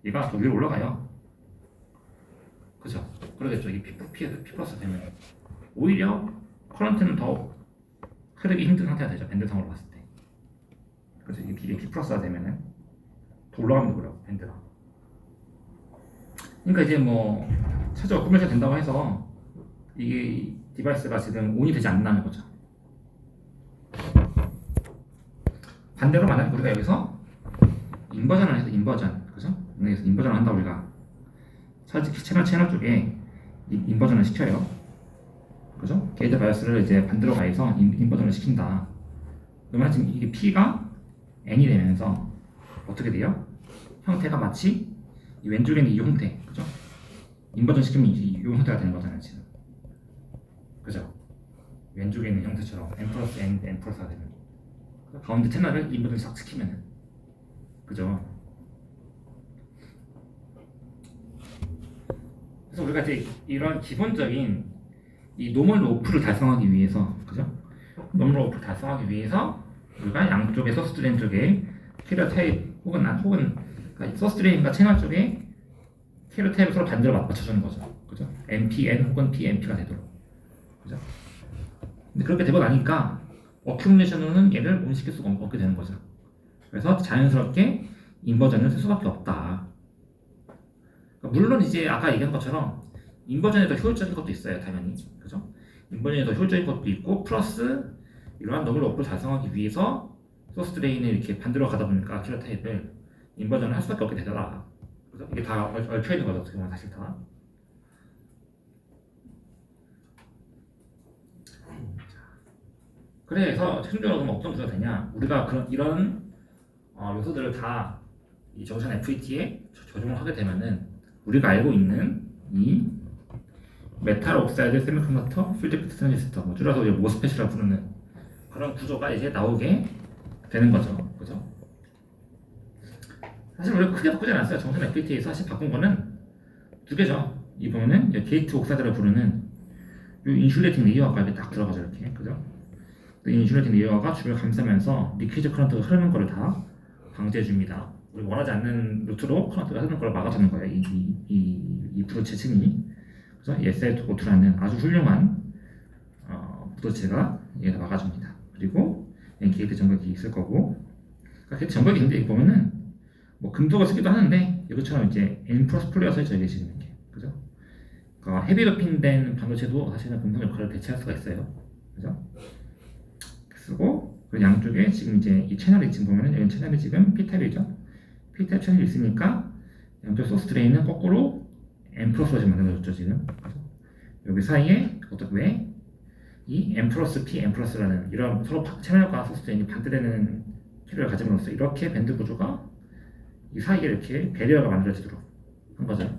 얘가 더 위로 올라가요. 그죠? 그러겠죠. 이게 P 플러스 되면 오히려 커런트는 더 흐르기 힘든 상태가 되죠. 밴드상으로 봤을 때. 그죠? 이게 P 플러스가 되면은 더 올라가면 되고요. 밴드가. 그러니까 이제 뭐 차저 어쿠뮬레이션 된다고 해서 이게 디바이스가 지금 온이 되지 않는다는 거죠. 반대로 만약에 우리가 여기서 인버전을 해서 인버전, 그죠? 여기서 인버전을 한다 우리가 채널 쪽에 인버전을 시켜요, 그죠? 게이트 바이어스를 이제 반대로 가해서 인버전을 시킨다. 그러면 지금 이게 P가 N이 되면서 어떻게 돼요? 형태가 마치 이 왼쪽에 있는 이 형태, 그죠? 인버전 시키면 이 형태가 되는 거잖아요, 지금. 그죠? 왼쪽에 있는 형태처럼 N 플러스 N, N 플러스가 되는. 가운데 채널을 인버전 싹 시키면은, 그죠? 그래서 우리가 이제 이런 기본적인 이 노멀 로프를 달성하기 위해서, 그죠? 노멀 로프를 달성하기 위해서 우리가 양쪽의 소스 드레인 쪽에 캐리어 타입 혹은 그러니까 소스 드레인과 채널 쪽에 캐리어 타입을 서로 반대로 맞춰주는 거죠, 그죠? NPN 혹은 PNP가 되도록, 그죠? 근데 그렇게 되고 나니까 어큐뮬레이션으로는 얘를 온시킬 수가 없게 되는 거죠. 그래서 자연스럽게 인버전을 쓸 수밖에 없다. 그러니까 물론 이제 아까 얘기한 것처럼 인버전이 더 효율적인 것도 있어요, 당연히, 그죠? 인버전이 더 효율적인 것도 있고 플러스 이러한 노멀 로프를 달성하기 위해서 소스 드레인을 이렇게 반대로 가다 보니까 캐리어 타입을 인버전을 할 수밖에 없게 되더라. 그죠? 이게 다 얽혀 있는 거죠, 어떻게 보면 사실 다. 그래서 최종적으로 어떤 구조가 되냐? 우리가 이런 요소들을 다 이 정션 FET에 적용을 하게 되면은 우리가 알고 있는 이 메탈 옥사이드 세미컨덕터 필드 트랜지스터, 뭐 줄여서 이제 모스펫이라고 부르는 그런 구조가 이제 나오게 되는 거죠, 그죠? 사실 우리가 크게 바꾸지 않았어요. 정선 FET에서 사실 바꾼 거는 두 개죠. 이 보면은 게이트 옥사이드라고 부르는 이 인슐레이팅 레이어가 이렇게 딱 들어가죠, 이렇게, 그죠? 이 인슐레이팅 레이어가 주변을 감싸면서 리퀴즈 커런트가 흐르는 거를 다 방지해 줍니다. 우리 원하지 않는 루트로 커런트가 흐르는 걸 막아주는 거예요. 이 부도체층이, 그죠? SiO2라는 아주 훌륭한 부도체가 얘가 막아줍니다. 그리고 게이트 점각이 있을 거고, 그러니까 게이트 점각이 있는데 보면은 뭐 금속을 쓰기도 하는데 여기처럼 이제 N 플러스 플레이어 써있죠, 이게 지금 이렇게, 그죠? 그러니까 헤비 도핑된 반도체도 사실은 금속 역할을 대체할 수가 있어요, 그죠? 쓰고 그 양쪽에 지금 이제 이 채널이 지금 보면은 여기 채널이 지금 P타입이죠. P타입 채널이 있으니까 양쪽 소스 드레인은 거꾸로 N 플러스로 지금 만들어졌죠, 지금. 여기 사이에 어떻게 왜 이 N 플러스 P, N 플러스라는 이런 서로 채널과 소스 드레인이 반대되는 캐리어를 가짐으로써 이렇게 밴드 구조가 이 사이에 이렇게 배리어가 만들어지도록 한 거죠.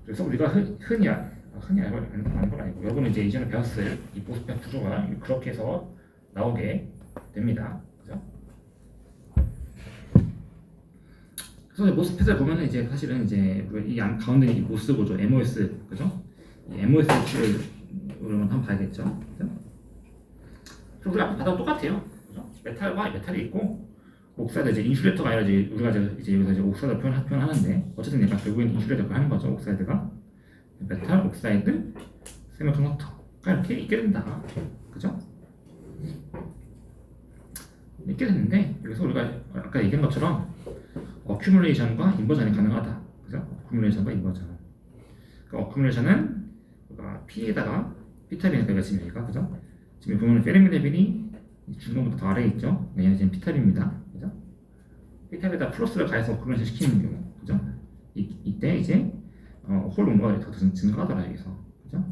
그래서 우리가 흔히 알고 있는 건 아니고 여러분은 이제 이전에 배웠을 이 모스펫 구조가 그렇게 해서 나오게 됩니다, 그죠? 그래서 모스펫을 보면은 이제 사실은 이제 이 가운데 이 모스 구조, MOS, 그죠? 이 MOS를 한번 봐야겠죠, 그죠? 그리고 우리 앞에 바닥 똑같아요, 그죠? 메탈과 메탈이 있고 옥사이드 이제 인슐레이터가 아니라 이제 우리가 이제 여기서 이제 옥사이드 표현하는데 어쨌든 얘가 결국엔 인슐레이터 하는 거죠, 옥사이드가. 메탈, 옥사이드, 세미컨덕터가 이렇게 있게 된다, 그죠? 있게 됐는데 여기서 우리가 아까 얘기한 것처럼 어큐뮬레이션과 인버전이 가능하다, 그죠? 어큐뮬레이션과 인버전. 그러니까 어큐뮬레이션은 P에다가 P탑이니까 이거 지금 여기가 그죠? 지금 보면 페르미 레벨이 중간부터 더 아래에 있죠? 얘는 지금 P탑입니다. 그죠? P탑에다 플러스를 가해서 그런 식으로 시키는 경우 그죠? 이때 이제 홀 온도가 더 증가하더라 여기서 그죠?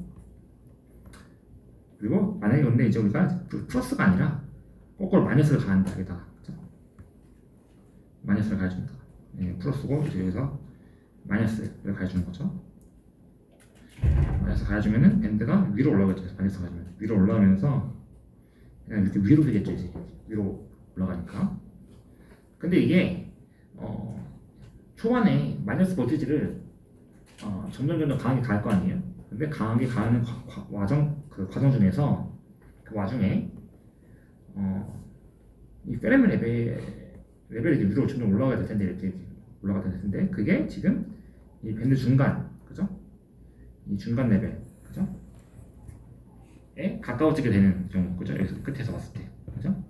그리고 만약에 근데 이제 우리가 플러스가 아니라 거꾸로 마이너스를 가한다 여기다가 그죠? 마이너스를 가해준다. 플러스고 이제 여기서 마이너스를 가해주는 거죠. 마이너스 가해주면은 밴드가 위로 올라가죠. 마이너스 가해주면 위로 올라가면서 그냥 이렇게 위로 되겠죠. 이제 위로 올라가니까. 근데 이게 초반에 마이너스 볼티지를 점점 강하게 가할 거 아니에요. 근데 강하게 가는 과정 중에서 그 와중에 이 페르미 레벨이 이제 위로 점점 올라가야 될 텐데 이렇게 올라가야 될 텐데 그게 지금 이 밴드 중간 그죠? 이 중간 레벨 그죠? 에 가까워지게 되는 경우 그죠? 여기서 끝에서 봤을 때 그죠?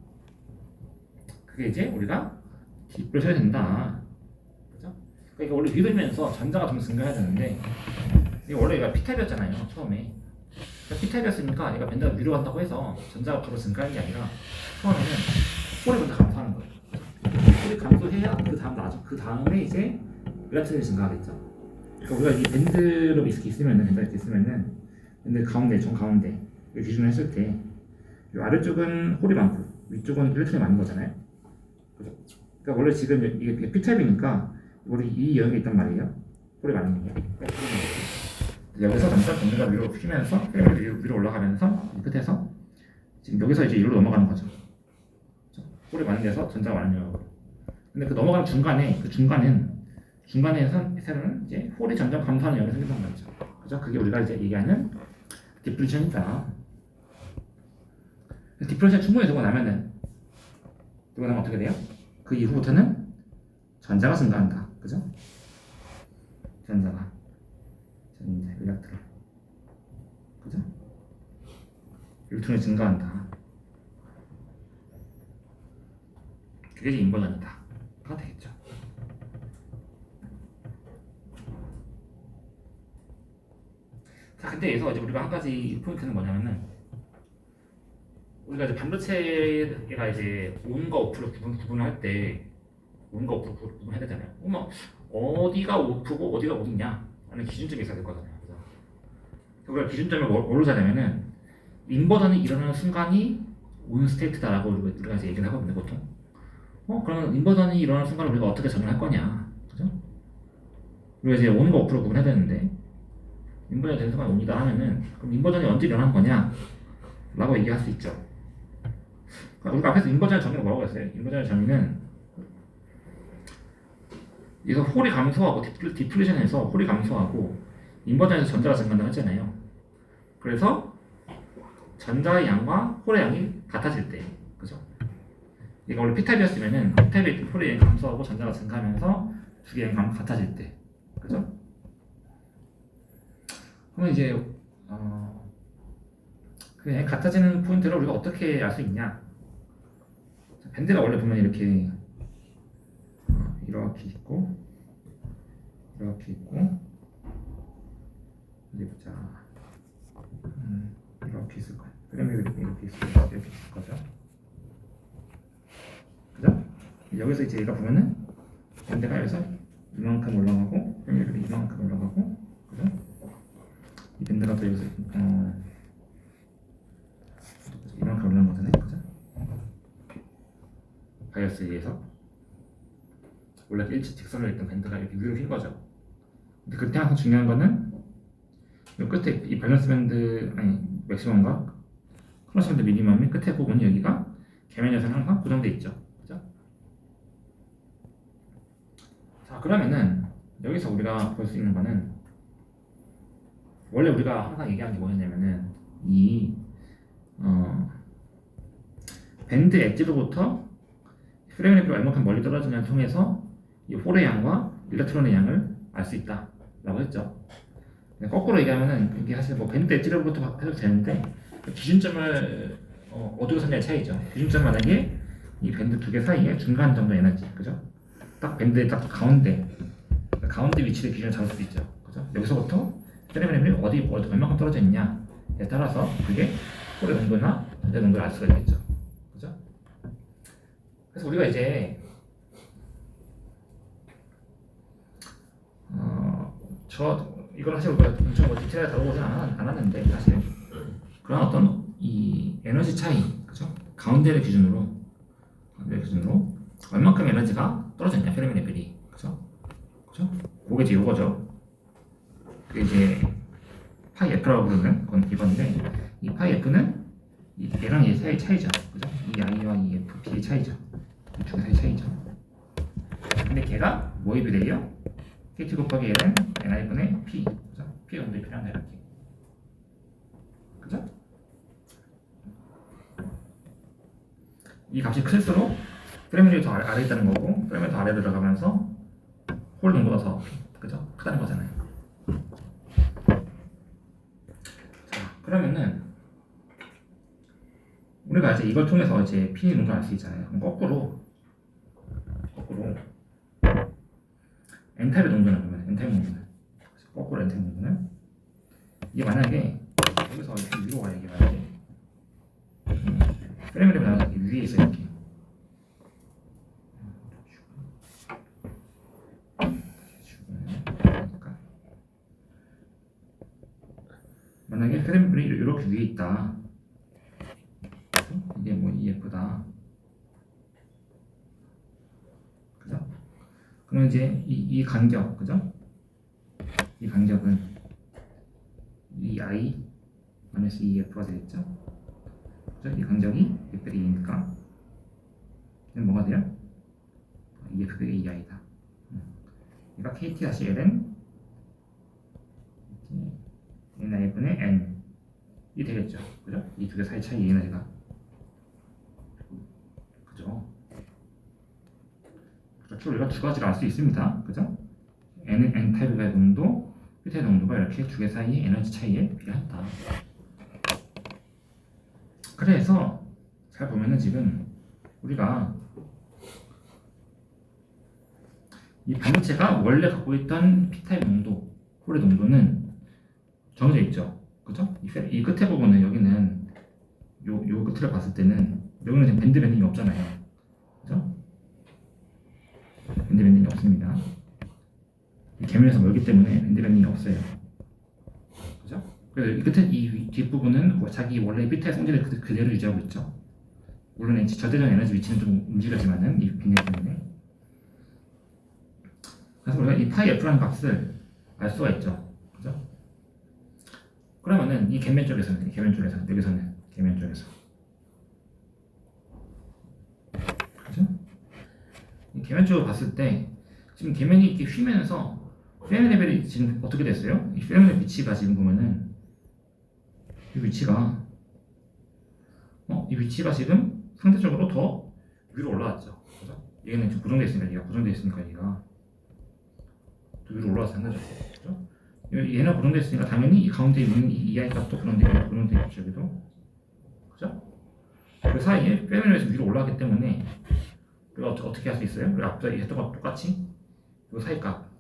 그게 이제 우리가 딥을 써야 된다 그죠? 그러니까 원래 위로면서 전자가 좀 증가해야 되는데 이게 원래 얘가 P타입이었잖아요 처음에. 그러니까 P타입이었으니까 얘가 밴드가 위로 간다고 해서 전자가 바로 증가하는 게 아니라 처음에는 홀이 먼저 감소하는 거예요. 홀이 감소해야 그 다음에 이제 일렉트론이 증가하겠죠. 그러니까 우리가 이 밴드로 이렇게 있으면은 밴드가 이렇게 있으면은 밴드 가운데 정 가운데 기준을 했을 때 이 아래쪽은 홀이 많고 위쪽은 일렉트론이 많은 거잖아요. 그죠? 그러니까 원래 지금 이게 P타입이니까 우리 이 영역에 있단 말이에요. 홀이 많은 게. 여기서 점점 밴드가 위로 휘면서 위로 올라가면서 이 끝에서 지금 여기서 이제 이로 넘어가는 거죠. 홀이 많은 데서 전자가 많은 영역으로. 근데 그 넘어가는 중간에서는 이제 홀이 점점 감소하는 영역이 생긴단 말이죠. 그죠? 그게 우리가 이제 얘기하는 디플레이션이다. 디플레이션 충분히 되고 나면 어떻게 돼요? 그 이후부터는 전자가 증가한다. 그죠? 전자 일렉트론 그죠? 일렉트론이 증가한다. 그게 이제 인버전이다가 되겠죠. 자, 근데 여기서 이제 우리가 한 가지 포인트는 뭐냐면은 우리가 이제 반도체가 이제 온과 오프를 구분할 때 온과 오프를 구분해야 되잖아요. 그러면 어디가 오프고 어디가 온이냐 하는 기준점이 있어야 될 거잖아요. 그래서 우리가 기준점을 뭘로 잡냐면은 인버전이 일어나는 순간이 온 스테이트다라고 우리가 이제 얘기를 하거든요, 보통. 그러면 인버전이 일어나는 순간을 우리가 어떻게 정의할 거냐, 그죠? 우리가 이제 온과 오프를 구분해야 되는데 인버전이 되는 순간 온이다 하면은 그럼 인버전이 언제 일어나는 거냐? 라고 얘기할 수 있죠. 우리가 앞에서 인버전의 정의는 뭐라고 했어요? 인버전의 정의는 여기서 홀이 감소하고 디플레이션에서 홀이 감소하고 인버전에서 전자가 증가한다고 했잖아요. 그래서 전자의 양과 홀의 양이 같아질 때, 그죠? 이거 원래 P타입이었으면은 P타입의 홀의 양이 감소하고 전자가 증가하면서 두 개의 양이 같아질 때, 그죠? 그러면 이제 그 같아지는 포인트를 우리가 어떻게 알 수 있냐? 밴드가 원래 보면 이렇게 이렇게 있고 어디 보자. 이렇게 있을 거야. 그러면 이렇게 있을 거죠. 그죠? 여기서 이제 얘가 보면은 밴드가 여기서 이만큼 올라가고 이만큼 올라가고 그죠? 이 밴드가 또 여기서 이만큼 올라간 거잖아요. 그죠? 바이어스에 의해서 원래 일직선으로 있던 밴드가 이렇게 위로 휜 거죠. 근데 그때 항상 중요한 거는 이 끝에 이 밸런스 밴드 맥시멈과 클러치 밴드 미니멈의 끝에 부분이 여기가 계면에서는 항상 고정돼 있죠. 그죠? 자, 그러면은 여기서 우리가 볼 수 있는 거는 원래 우리가 항상 얘기하는 게 뭐였냐면은 이 밴드 엣지로부터 프레임 레벨이 얼마큼 멀리 떨어지냐를 통해서 이 홀의 양과 일렉트론의 양을 알 수 있다 라고 했죠. 거꾸로 얘기하면은 이게 사실 뭐 밴드 엣지로부터 해도 되는데 그 기준점을 어디로 삼냐의 차이죠. 기준점 만약에 이 밴드 두 개 사이에 중간 정도 에너지, 그죠? 딱 밴드의 딱 가운데 위치를 기준으로 잡을 수도 있죠. 그죠? 여기서부터 프레임 레벨이 얼마큼 떨어져 있냐 따라서 그게 홀의 농도나 전자 농도를 알 수가 있겠죠. 그죠? 그래서 우리가 이제 이걸 사실 우리가 엄청 뭐 디테일하게 다뤄보진 않았는데 사실 그런 어떤 이 에너지 차이, 그죠? 가운데를 기준으로 얼만큼 에너지가 떨어졌냐 페르미 레벨이, 그죠? 그게 이제 이거죠. 그게 이제 파이 F라고 부르는 건 이건데 이 파이 F는 얘랑 얘 사이의 차이죠, 그죠? 이 I와 이 F, P의 차이죠. 이 두 개 사이의 차이죠. 근데 걔가 뭐에 비례해요? KT 곱하기 L은 NI분의 P, 그죠? P 정도의 필요한다 이렇게, 그죠? 이 값이 클수록 프레임이 더 아래에 있다는 거고 프레임이 더 아래로 들어가면서 홀 농도가 더, 그죠? 크다는 거잖아요. 자, 그러면은 우리가 이제 이걸 통해서 이제 P 농도를 알 수 있잖아요. 그럼 거꾸로 엔탈피 농도는 그러면 엔탈피 농도는 거꾸로 엔탈피 농도는 이게 만약에 여기서 이렇게 위로 가요. 이게 만약에 프레임이 나와서 위에 있어 이렇게. 만약에 프레임이 이렇게 위에 있다. 이게 뭐 EF다. 그죠? 그러면 이제 이 간격, 그죠? 이 간격은 이 I 마이너스 EF가 되겠죠? 그죠? 이 간격이 F 빼기 2니까 이는 뭐가 돼요? EF 빼기 2I다. 그러니까 KT-L은 NI분의 N 이 되겠죠, 그죠? 이 두 개 사이 차이 에너지가, 그죠? 그렇죠. 우리가 두 가지를 알 수 있습니다, 그죠? N은 N 타입의 농도, P 타입 농도가 이렇게 두 개 사이의 에너지 차이에 비례한다. 그래서 잘 보면은 지금 우리가 이 반도체가 원래 갖고 있던 P 타입 농도, 홀의 농도는 정해져 있죠, 그죠? 이 끝에 부분은 여기는 요 끝을 봤을 때는 여기는 지금 밴드 밴딩이 없잖아요, 그죠? 밴드 밴딩이 없습니다. 이 계면에서 멀기 때문에 밴드 밴딩이 없어요, 그죠? 그래서 이 끝에 이 뒷부분은 자기 원래 P 타입 성질을 그대로 유지하고 있죠. 물론 절대적 에너지 위치는 좀 움직여지만은 이 빈혈 때문에. 그래서 우리가 이 파이 F라는 값을 알 수가 있죠, 그죠? 그러면은 이 계면 쪽에서는 여기서는 계면 쪽에서, 그죠? 이 계면 쪽으로 봤을 때 지금 계면이 이렇게 휘면서 페르미 레벨이 지금 어떻게 됐어요? 이 페르미 레벨 위치가 지금 보면은 이 위치가 지금 상대적으로 더 위로 올라왔죠, 그죠? 얘는 지금 고정되어 있으니까 얘가 또 위로 올라와서 상대적으로, 그죠? 얘는 고정되어 있으니까 당연히 이 가운데 있는 이 I 값도 고정되어 있죠, 여기도, 그죠? 그 사이에 페르미에서 위로 올라가기 때문에 우리가 어떻게 할 수 있어요? 우리 앞서 했던 것과 똑같이 이 사이 값,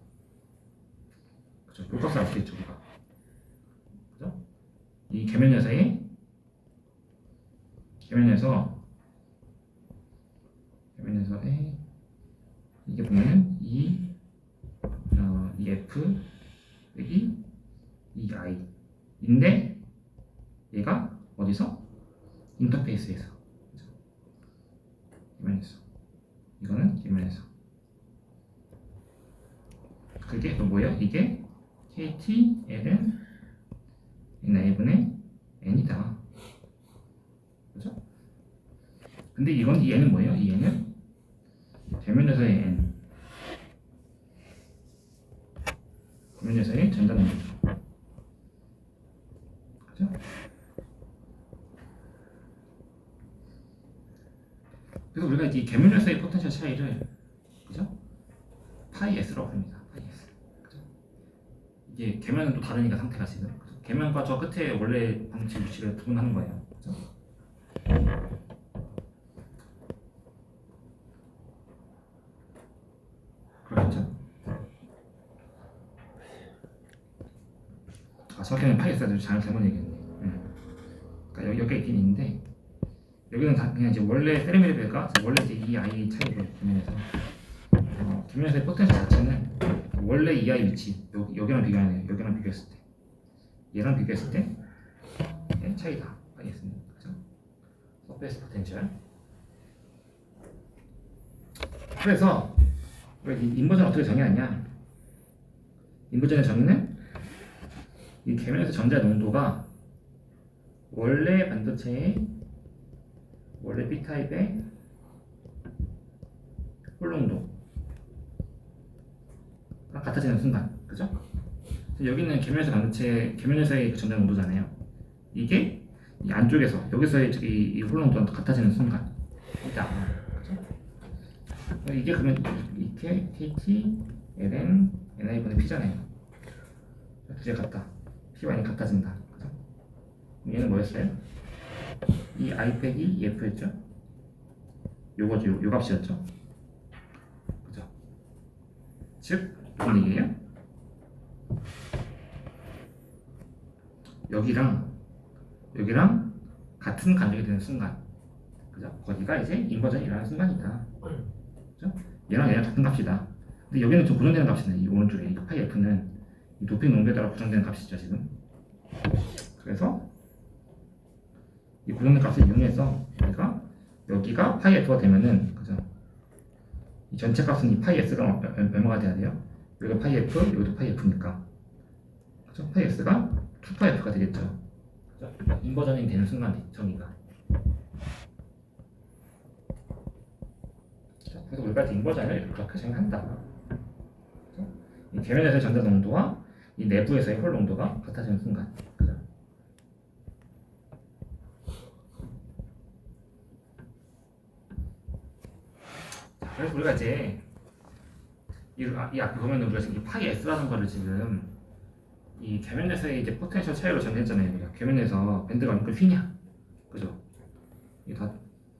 그죠? 이 값을 알 수 있죠, 우리가, 그죠? 이 계면에서 이게 보면은 이 F 여기 이 I인데 얘가 어디서? 인터페이스에서, 계면에서, 이거는 계면에서, 그게 또 뭐예요? 이게 KT L은 NI분의 N이다, 그죠? 근데 이 N은 뭐예요? 이 N은 계면에서의 N, 계면에서의 전자 농도죠, 그죠? 그래서 우리가 이 계면에서의 포텐셜 차이를, 그죠? 파이 S라고 합니다. 파이 S, 그죠? 이게 계면은 또 다르니까 상태가 지금, 그죠? 계면과 저 끝에 원래 방치 위치를 구분하는 거예요, 그죠? 그렇죠? 정확히는 파이 S가 잘못 얘기했네. 있긴 있는데 여기는 다 그냥 이제 원래 세레미레벨가 원래 이제 이 i 차이로 기면에서 기면에서의 포텐셜 자체는 원래 이 i 위치 여기랑 비교하네요. 여기랑 비교했을 때 얘랑 비교했을 때 차이다 하겠습니다. 그죠? 서페이스 포텐셜. 그래서 이 인버전 어떻게 정의하냐? 인버전의 정의는 이 계면에서 전자 농도가 원래 반도체의 원래 B타입의 홀농도가 같아지는 순간, 그죠? 여기는 계면에서 반도체 계면에서의 그 전자 농도잖아요. 이게 이 안쪽에서 여기서의 이 홀농도가 같아지는 순간, 일단 그죠? 이게 그러면 이렇게 KT, LN, NI분의 P잖아요. 두 개 같다. P1이 같아진다. 그죠? 얘는 뭐였어요? 이 I 빼기 F였죠? 요거죠. 요 값이었죠? 그죠? 즉, 무슨 얘기예요? 여기랑 같은 간격이 되는 순간, 그죠? 거기가 이제 인버전이 일어나는 순간이다. 그죠? 얘랑 같은 값이다. 근데 여기는 좀 고정되는 값이네. 이 오른쪽에 이 파이 F는 이 도핑 농도에 따라 고정되는 값이죠 지금. 그래서 이 고정된 값을 이용해서 여기가 파이 F가 되면은, 그죠? 이 전체 값은 이 파이 S가 얼마가 돼야 돼요? 여기가 파이 F, 여기도 파이 F니까, 그죠? 파이 S가 2파이 F가 되겠죠. 그죠? 인버전이 되는 순간 정의가. 그래서 우리가 인버전을 그렇게 정의한다. 그죠? 이 계면에서의 전자 농도와 이 내부에서의 홀 농도가 같아지는 순간, 그죠? 그래서 우리가 이제 이 앞에 보면은 우리가 지금 이 파이 S라는 거를 지금 이 계면에서의 이제 포텐셜 차이로 정리했잖아요. 그죠? 계면에서 밴드가 얼마큼 휘냐, 그죠? 이게 다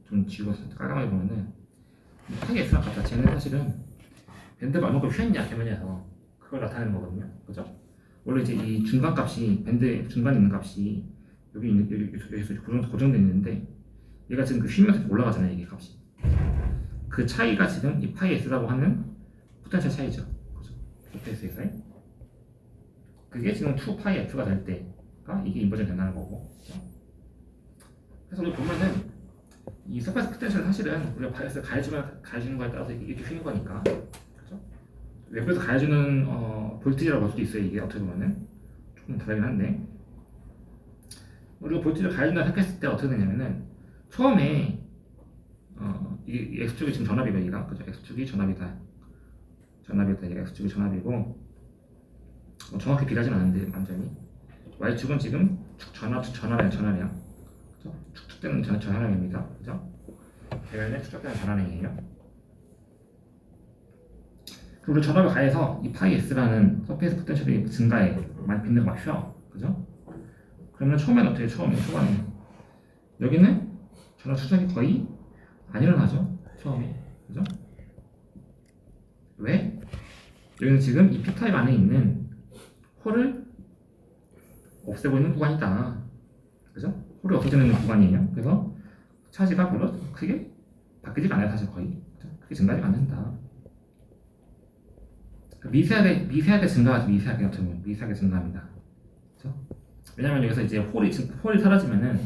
좀 지워서 깔끔하게 보면은 이 파이 S랑 값 자체는 사실은 밴드가 얼마큼 휘었냐 계면에서 그걸 나타내는 거거든요. 그죠? 원래 이제 이 중간 값이 밴드 중간에 있는 값이 여기서 고정되어 있는데 얘가 지금 그 휘면서 올라가잖아요. 이게 값이. 그 차이가 지금 이 파이 S라고 하는 포텐셜 차이죠. 그죠? 서페이스에서의. 그게 지금 2파이 F가 될 때가 이게 인버전이 된다는 거고. 그죠? 그래서 우리 보면은 이 서페이스 포텐셜은 사실은 우리가 바이어스를 가해주는 거에 따라서 이렇게 휘는 거니까. 그죠? 외부에서 가해주는 볼티지라고 볼 수도 있어요. 이게 어떻게 보면은 조금 다르긴 한데 우리가 볼티지를 가해준다고 생각했을 때 어떻게 되냐면은 처음에 이게 X축이 지금 전압이고 얘가, 그죠? X축이 전압이다. 얘가 X축이 전압이고 정확히 비례하진 않은데 완전히 Y축은 지금 전압이야. 그죠? 축적되는 전압입니다. 그죠? 계면에 축적되는 전압이에요. 그리고 전압을 가해서 이 파이 S라는 서페이스 포텐셜이 증가해. 많이 빈대가 막 휘어. 그죠? 그러면 처음에는 어떻게 초반에 여기는 전압 축적이 거의 안 일어나죠. 처음에. 그죠? 왜? 여기는 지금 이 P타입 안에 있는 홀을 없애고 있는 구간이다. 그죠? 홀이 없어지는 구간이에요. 그래서 차지가 별로 크게 바뀌지 않아요. 사실 거의. 그죠? 크게 증가하지 않는다. 미세하게 증가하죠. 미세하게 증가합니다. 그죠? 왜냐면 여기서 이제 홀이 사라지면은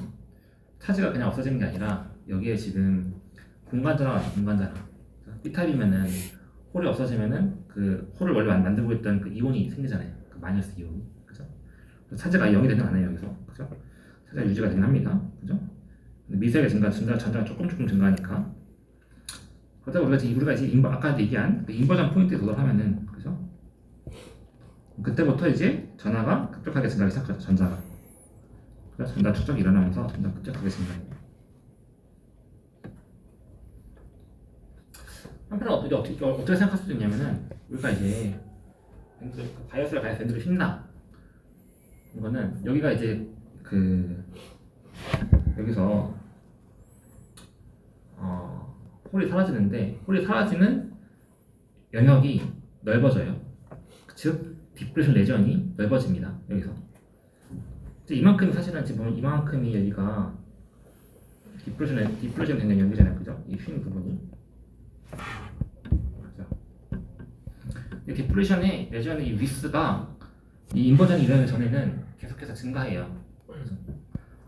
차지가 그냥 없어지는 게 아니라 여기에 지금 공간 전환. B타입이면은 홀이 없어지면은 그 홀을 원래 만들고 있던 그 이온이 생기잖아요. 그 마이너스 이온이. 그죠? 차지가 0이 되진 않아요. 여기서. 그죠? 차지가 유지가 되긴 합니다. 그죠? 근데 미세하게 전자가 조금 증가하니까. 그러다 우리가 이제 아까 얘기한 그 인버전 포인트에 도달하면은, 그죠? 그때부터 이제 전하가 급격하게 증가하기 시작하죠. 전자가. 그래서 전자 축적이 일어나면서 전자 급격하게 증가해요. 한편으로 어떻게 생각할 수도 있냐면은 우리가 이제 바이어스를 가해서 밴드를 휜다. 이거는 여기가 이제 여기서 홀이 사라지는데 홀이 사라지는 영역이 넓어져요. 즉 디프레션 레전이 넓어집니다. 여기서 이제 이만큼 사실은 지금 보면 이만큼이 여기가 디플레이션 되는 영역이잖아요, 그죠? 이 휜 부분이. 그죠? 이 디플레이션의 예전에 이 위스가 이 인버전이 일어나기 전에는 계속해서 증가해요.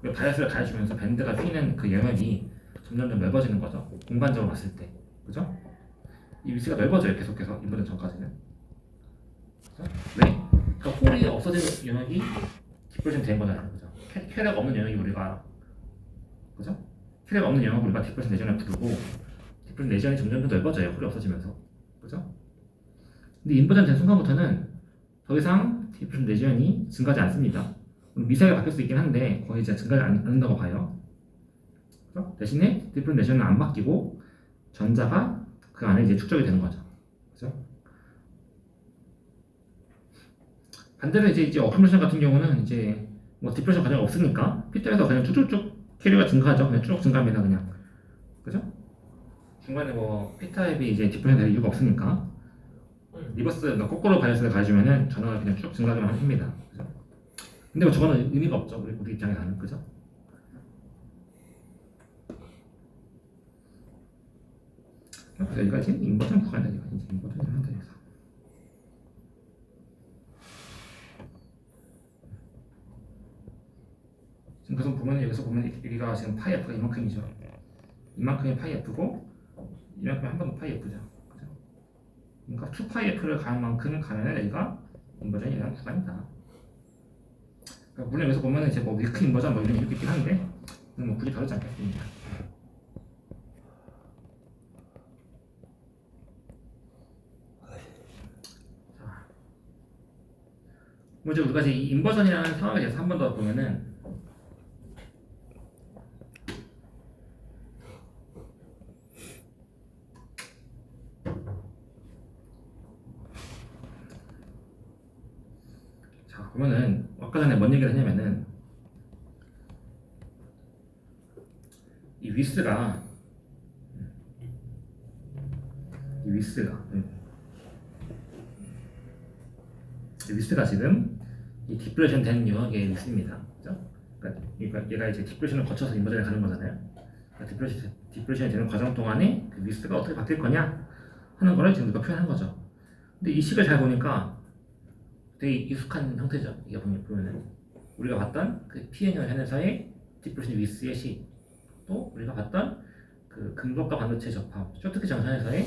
그래서 바이어스를 가해주면서 밴드가 휘는 그 영역이 점점 넓어지는 거죠. 공간적으로 봤을 때, 그죠? 이 위스가 넓어져요, 계속해서 인버전 전까지는. 그죠? 왜? 그러니까 홀이 없어진 영역이 디플레이션 된 거잖아요, 그죠? 캐력 없는 영역이 우리가, 그죠? 캐력 없는 영역을 우리가 디플레이션 내전을 부르고 디플레이션 내전이 점점 더 넓어져요, 홀이 없어지면서, 그죠? 근데 인버전 된 순간부터는 더 이상 디플레이션 내전이 증가하지 않습니다. 미세하게 바뀔 수 있긴 한데 거의 이제 증가하지 않는다고 봐요. 그죠? 대신에 디플레이션 내전은 안 바뀌고 전자가 그 안에 이제 축적이 되는 거죠, 그죠? 반대로 이제 어플레이션 같은 경우는 이제 뭐 디플레이션 과정이 없으니까 피터에서 그냥 쭉쭉쭉 캐리어가 증가하죠. 그냥 쭉 증가합니다, 그냥. 그죠? 중간에 뭐 피터앱이 이제 디플레이션 될 이유가 없으니까 리버스, 그러니까 거꾸로 바이어스를 가해주면은 전화가 그냥 쭉 증가하기만 합니다. 그죠? 근데 뭐 저거는 의미가 없죠, 우리 입장에서는, 그죠? 그래서 여기가 이제 인버전 구간이다, 이제 인버전을 한다 해서. 지금 그래서 보면 여기서 보면 여기가 지금 파이 F가 이만큼이죠. 이만큼이 파이 F고 이만큼이 한 번 더 파이 F죠. 그죠? 그러니까 2파이 F를 가는 만큼 가면은 여기가 인버전이 일어나는 구간이다. 그러니까 물론 여기서 보면은 이제 뭐 위크 인버전 뭐 이런 이렇게 있긴 한데 뭐 굳이 다루지 않겠습니다. 자, 뭐 이제 우리가 이제 이 인버전이라는 상황에 대해서 한 번 더 보면은. 그러면은 아까 전에 뭔 얘기를 했냐면은 이 위스가 지금 이 디플레이션 된 영역에 있습니다. 그죠? 그러니까 얘가 이제 디플레이션을 거쳐서 인버전에 가는 거잖아요. 그러니까 디플레이션이 되는 과정 동안에 그 위스가 어떻게 바뀔 거냐 하는 거를 지금 우리가 표현한 거죠. 근데 이 식을 잘 보니까 되게 익숙한 형태죠. 이게 보면은 우리가 봤던 그 PN형 현에서의 디플레이션 위스의 식, 또 우리가 봤던 그 금속과 반도체 접합 쇼트키 정선에서의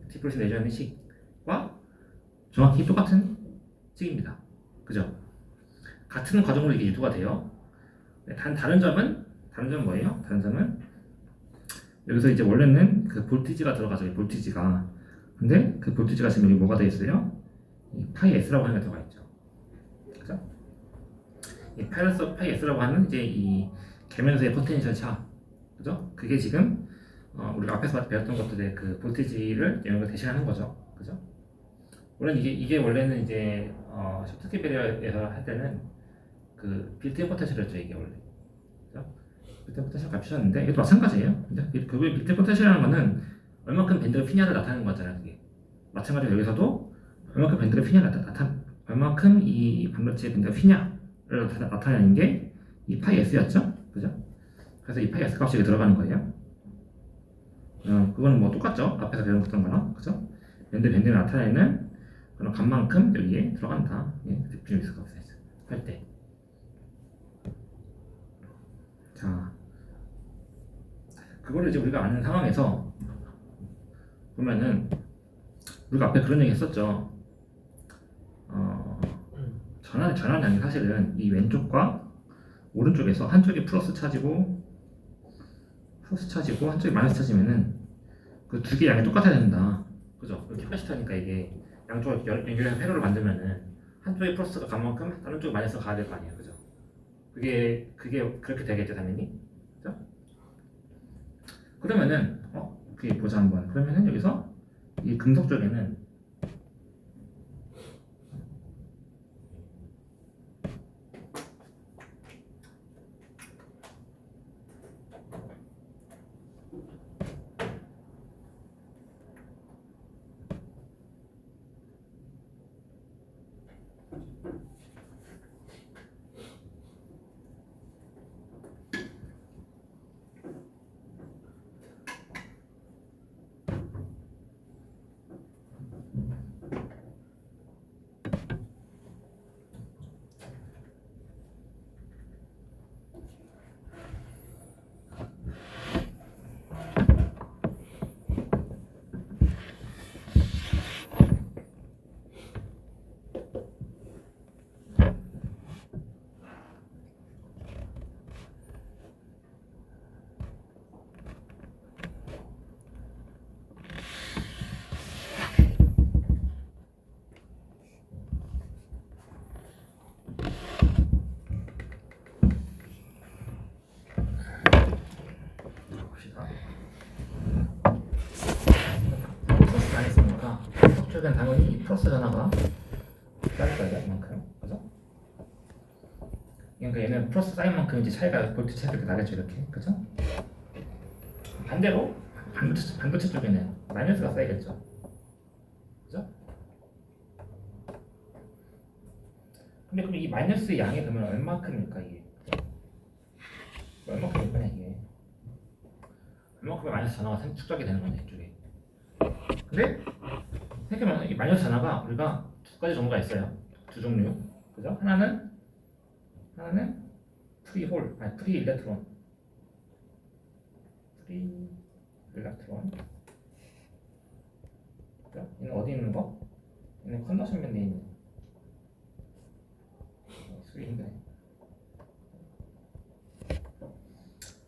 디플레이션 내전의 식과 정확히 똑같은 식입니다. 그죠? 같은 과정으로 이게 유도가 돼요. 다른 점은 뭐예요? 다른 점은 여기서 이제 원래는 그 볼티지가 들어가죠. 이 볼티지가. 근데 그 볼티지가 지금 여기 뭐가 돼 있어요? 이 파이 S라고 하는 게 들어가 있죠. 그죠? 이 파이 S라고 하는 이제 이 계면서의 포텐셜 차, 그죠? 그게 지금 우리가 앞에서 배웠던 것들의 그 볼티지를 영역을 대신하는 거죠. 그죠? 물론 이게 원래는 이제 쇼트키 배리어에서 할 때는 그 빌트인 포텐셜이었죠, 이게 원래. 그죠? 빌트인 포텐셜 값이었는데 이것도 마찬가지예요. 결국에 빌트인 포텐셜이라는 거는 얼마큼 밴드가 피냐를 나타내는 거잖아요. 그게 마찬가지로 여기서도 얼마큼 밴드가 피냐를 얼마큼 이 반도체 밴드가 피냐를 나타내는 게 이 파이 S였죠, 그죠? 그래서 이 파이 S 값이 여기 들어가는 거예요. 그거는 뭐 똑같죠, 앞에서 배웠던 거랑, 그죠? 밴드를 나타내는 그런 값만큼 여기에 들어간다. 예, 디플레이션 위스 값을 할 때. 자, 그거를 이제 우리가 아는 상황에서 보면은 우리가 앞에 그런 얘기 했었죠. 전환이 아닌 사실은 이 왼쪽과 오른쪽에서 한쪽이 플러스 차지고 한쪽이 마이너스 차지면은 그 두 개 양이 똑같아야 된다. 그죠? 캐파시터니까 이게 양쪽을 연결해서 회로를 만들면은 한쪽에 플러스가 간 만큼 다른 쪽에 마이너스가 가야 될 거 아니에요. 그죠? 그게 그렇게 되겠죠, 당연히. 그죠? 그러면은 그게 보자 한번. 그러면은 여기서 이 금속 쪽에는 결국엔 당연히 이 플러스 전화가 쌓일 거예요. 이만큼. 그죠? 그러니까 얘는 플러스 쌓인 만큼 이제 차이가 볼트 차이가 이렇게 나겠죠. 이렇게. 그죠? 반대로 반도체 쪽에는 마이너스가 쌓이겠죠. 그죠? 근데 그럼 이 마이너스의 양이 그러면 얼마큼일까 이게? 얼마큼일 거냐 이게? 얼마큼의 마이너스 전화가 축적이 되는 거냐 이쪽에? 근데 생각해보면 이 마이너스 전화가 우리가 두 가지 종류가 있어요. 두 종류, 그죠? 하나는 프리홀, 아니 프리 일렉트론, 그죠? 얘는 어디 있는 거? 얘는 컨덕션 밴드에 있는. 쓰기 힘드네.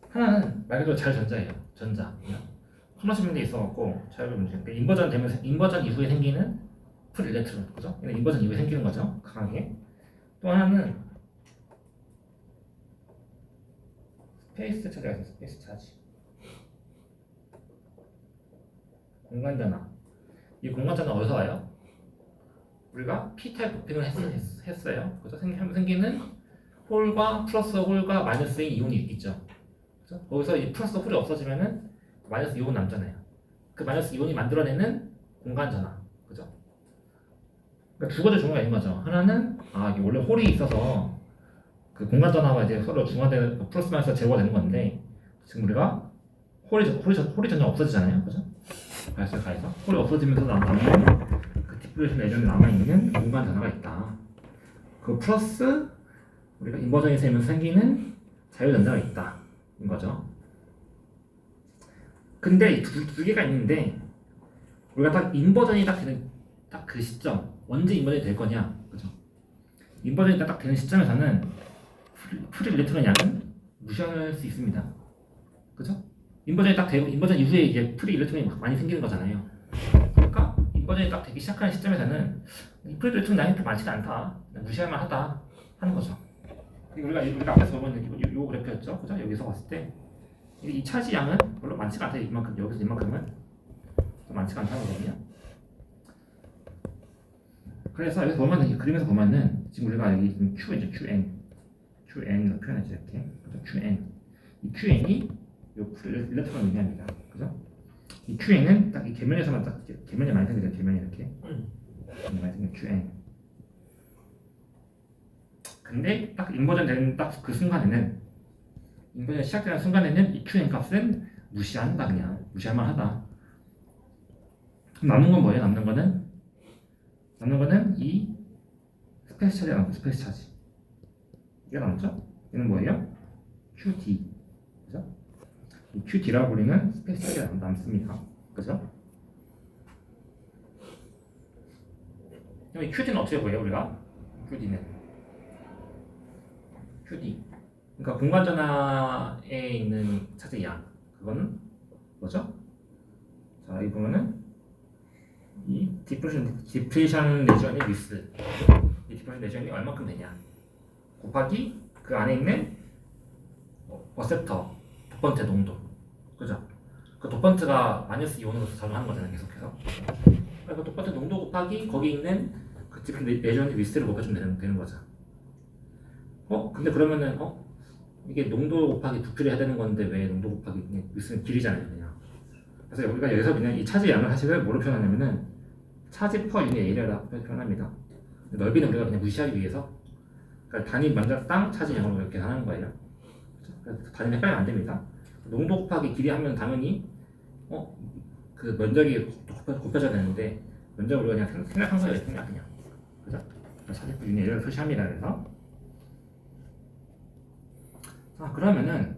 하나는 말 그대로 자유전자예요. 전자. 컨덕션 밴드에 있어갖고 자유를 움직이는. 인버전 되면서 인버전 이후에 생기는 풀 일렉트론, 그죠? 얘는 인버전 이후에 생기는 거죠. 강하게. 또 하나는 스페이스 차지가 있어요. 스페이스 차지. 공간 전화. 이 공간 전화 어디서 와요? 우리가 P-타입 도핑을 했어요. 그래서 생기는 홀과 플러스 홀과 마이너스의 이온이 있죠. 그렇죠? 거기서 이 플러스 홀이 없어지면은 마이너스 이온 남잖아요. 그 마이너스 이온이 만들어내는 공간 전화, 그죠? 그러니까 두 가지 종류가 있는 거죠. 하나는 이게 원래 홀이 있어서 그 공간 전화가 이제 서로 중화되는 플러스 마이너스 제거가 되는 건데 지금 우리가 홀이 전혀 없어지잖아요, 그죠? 발색 가에서 홀이 없어지면서 남는 그 디플레이션 레전에 남아있는 공간 전화가 있다. 그 플러스 우리가 인버전이 되면서 생기는 자유전자가 있다. 인 거죠. 근데 이 두 개가 있는데 우리가 딱 인버전이 딱 되는 딱 그 시점 언제 인버전이 될 거냐, 그죠? 인버전이 딱 되는 시점에서는 프리 일렉트론 양은 무시할 수 있습니다. 그죠? 인버전이 딱 되고 인버전 이후에 이제 프리 일렉트론이 많이 생기는 거잖아요. 그러니까 인버전이 딱 되기 시작하는 시점에서는 이 프리 일렉트론 양이 그렇게 많지가 않다, 무시할 만하다 하는 거죠. 우리가 앞에서 보면 요 그래프였죠, 그죠? 여기서 봤을 때 이 차지 양은 별로 많지가 않다. 이만큼 여기서 이만큼은 많지가 않다는 거거든요. 그래서 여기서 보면은 이 그림에서 보면은 지금 우리가 여기 Q이죠, QN으로 표현했죠 이렇게. 그죠? QN. 이 QN이 요 일렉트론 의미합니다. 그죠? 이 QN은 딱 이 계면에서만 딱 계면이 많이 생기죠. 계면이 이렇게 많이 생긴 QN. 근데 딱 인버전 되는 딱 그 순간에는 인버전 시작되는 순간에는 이 QN 값은 무시한다, 그냥 무시할 만하다. 남는 건 뭐예요? 남는 거는 이 스페이스 차지가 남고 스페이스 차지. 이게 남죠? 얘는 뭐예요? QD. 그죠? 이 QD라고 불리는 스페이스 차지가 남습니다. 그죠? 이 QD는 어떻게 보여요, 우리가? QD. 그러니까 공간 전화에 있는 차지 양. 그거는 뭐죠? 자, 여기 보면은 이 디프레션 레전의 위스. 이 디프레션 레전이 얼마큼 되냐? 곱하기 그 안에 있는 어셉터 도펀트 농도. 그죠? 그 도펀트가 마이너스 이온으로서 작용하는 거잖아요, 계속해서. 그러니까 도펀트 농도 곱하기 거기 있는 그 디프레션 레전의 위스를 곱해주면 되는 거죠. 근데 그러면은 이게 농도 곱하기 부피를 해야 되는 건데 왜 농도 곱하기 위스는 길이잖아요, 그냥. 그래서 여기서 그냥 이 차지 양을 사실은 뭐로 표현하냐면은 차지 퍼 유닛 에리아라고 표현합니다. 넓이는 우리가 그냥 무시하기 위해서, 그러니까 단위 면적당 차지 양으로 이렇게 하는 거예요. 그래서 단위는 헷갈리면 안 됩니다. 농도 곱하기 길이 하면 당연히 그 면적이 곱해져야 되는데 면적을 우리가 그냥 생략한 거예요, 그냥. 그죠? 차지 퍼 유닛 에리아를 표시합니다. 그래서 자, 그러면은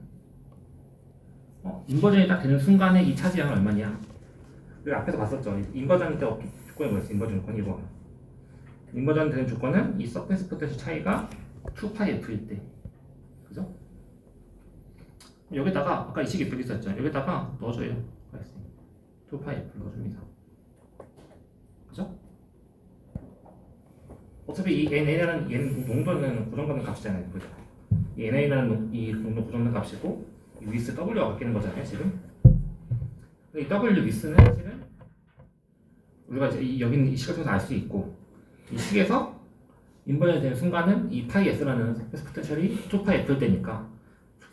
인버전이 딱 되는 순간에 이 차지량은 얼마냐? 우리가 앞에서 봤었죠. 인버전 때 조건이 뭐였어? 인버전 조건 이거. 인버전 되는 조건은 이 서페이스 포텐셜 차이가 2πf일 때. 그죠? 여기다가 아까 이 식이 여기 있었죠. 여기다가 넣어줘요. 2πf 넣어줍니다. 그죠? 어차피 이 NA라는 농도는 고정받는 값이잖아요. 그죠? 이 NA라는 이 농도 고정된 값이고 이 위스 W가 바뀌는 거잖아요, 지금. 이 W 위스는 사실은 우리가 이제 여기는 이 식을 통해서 알 수 있고 이 식에서 인버전이 되는 순간은 이 파이 s라는 서페이스 포텐셜이 2파이 f일 때니까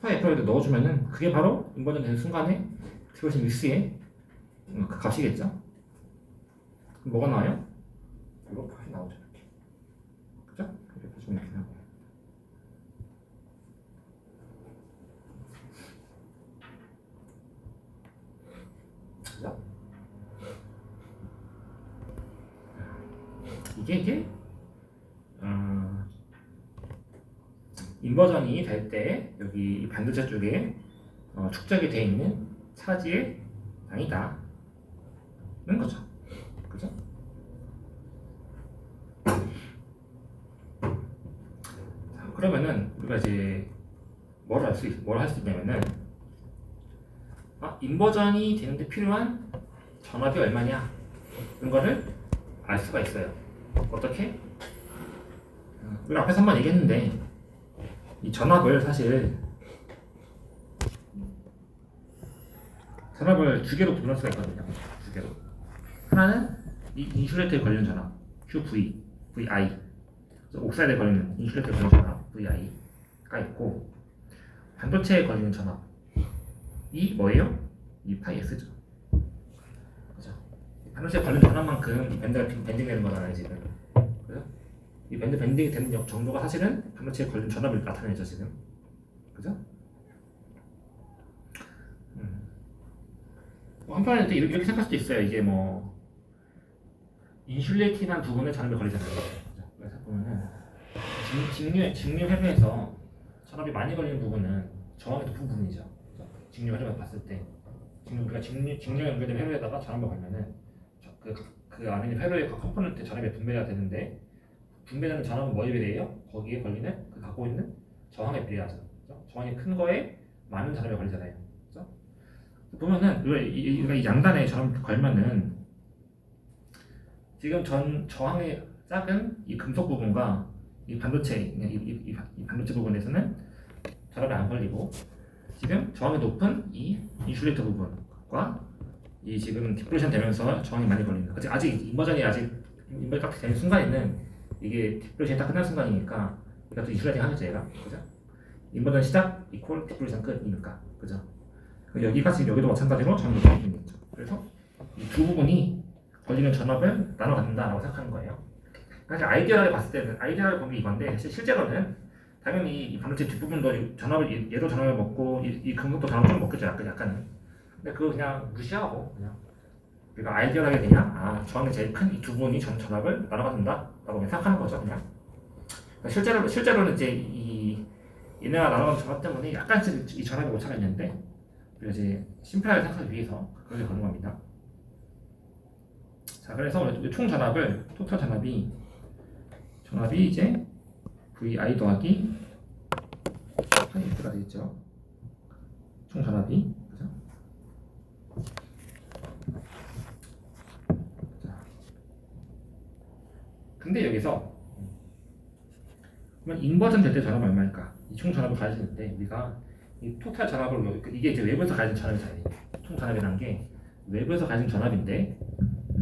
2파이 f를 넣어주면은 그게 바로 인버전 되는 순간에 디프레션 위스의 그 값이겠죠. 그럼 뭐가 나와요? 이거 다시 나오죠 이렇게. 그죠? 이렇게 좀 이렇게 하고. 그죠? 이게 인버전이 될 때 여기 이 반도체 쪽에 축적이 되어 있는 차지의 양이다는 거죠. 그죠? 자, 그러면은 우리가 이제 뭘 할 수 있냐면은 인버전이 되는데 필요한 전압이 얼마냐 이런 거를 알 수가 있어요. 어떻게? 우리가 앞에서 한번 얘기했는데 이 전압을 사실 전압을 두 개로 구분할 수가 있거든요. 두 개로. 하나는 이 인슐레이터에 걸리는 전압 QV, VI. 옥사이드에 걸리는 인슐레이터에 걸리는 전압 VI가 있고 반도체에 걸리는 전압 이 뭐예요? 이 파이 S죠. 그죠? 반도체에 걸리는 전압만큼 이 밴드가 밴딩되는 거잖아요 지금. 그죠? 이 밴드 밴딩이 되는 정도가 사실은 반도체에 걸린 전압을 나타내죠 지금. 그죠? 한편에는 또 이렇게 생각할 수도 있어요. 이게 뭐 인슐레이팅한 부분에 전압이 걸리잖아요. 그죠? 그래서 보면은 직류 회로에서 전압이 많이 걸리는 부분은 저항이 높은 부분이죠. 그죠? 직류 회로에 봤을 때 우리가 직류 연결된 회로에다가 전압을 걸면은 그 안에 있는 회로의 각 컴포넌트 전압이 분배가 되는데 분배되는 전압은 뭐에 비례해요? 거기에 걸리는 그 갖고 있는 저항에 비례하죠. 그죠? 저항이 큰 거에 많은 전압이 걸리잖아요. 그죠? 보면은 우리가 이 양단에 전압 걸면은 지금 저항의 작은 이 금속 부분과 이 반도체 이 반도체 부분에서는 전압이 안 걸리고 지금 저항이 높은 이 인슐레이터 부분과 이 지금 디프레션 되면서 저항이 많이 걸립니다. 아직 인버전이 딱 되는 순간에는 이게 디프레션이 딱 끝난 순간이니까 이것도 인슐레이팅 하겠죠 얘가. 그죠? 인버전 시작 이퀄 디프레션 끝이니까. 그죠? 여기가 지금 여기도 마찬가지로 전압이 걸리겠죠. 그래서 이 두 부분이 걸리는 전압을 나눠 갖는다라고 생각하는 거예요. 사실 아이디어하게 봤을 때는 아이디어하게 보면 이건데 실제로는 당연히 이 반도체 뒷부분도 전압을 얘도 전압을 먹고 이 금속도 전압을 좀 먹겠죠 약간은. 근데 그거 그냥 무시하고 그냥 우리가 아이디어하게 그냥 저항이 제일 큰 이 두 부분이 전압을 나눠 갖는다라고 생각하는 거죠 그냥. 그러니까 실제로는 이제 얘네가 나눠 갖는 전압 때문에 약간씩 이 전압이 오차가 있는데 우리가 이제 심플하게 생각하기 위해서 그렇게 거는 겁니다. 자, 그래서 총 전압을 토탈 전압이 이제 VI 더하기 파이 S가 되겠죠. 총 전압이 그죠? 자, 근데 여기서 그러면 인버전 될 때 전압이 얼마일까? 이 총 전압을 가지는데 우리가 이 토탈 전압을 이게 이제 외부에서 가진 전압이 차이. 총 전압이라는 게 외부에서 가진 전압인데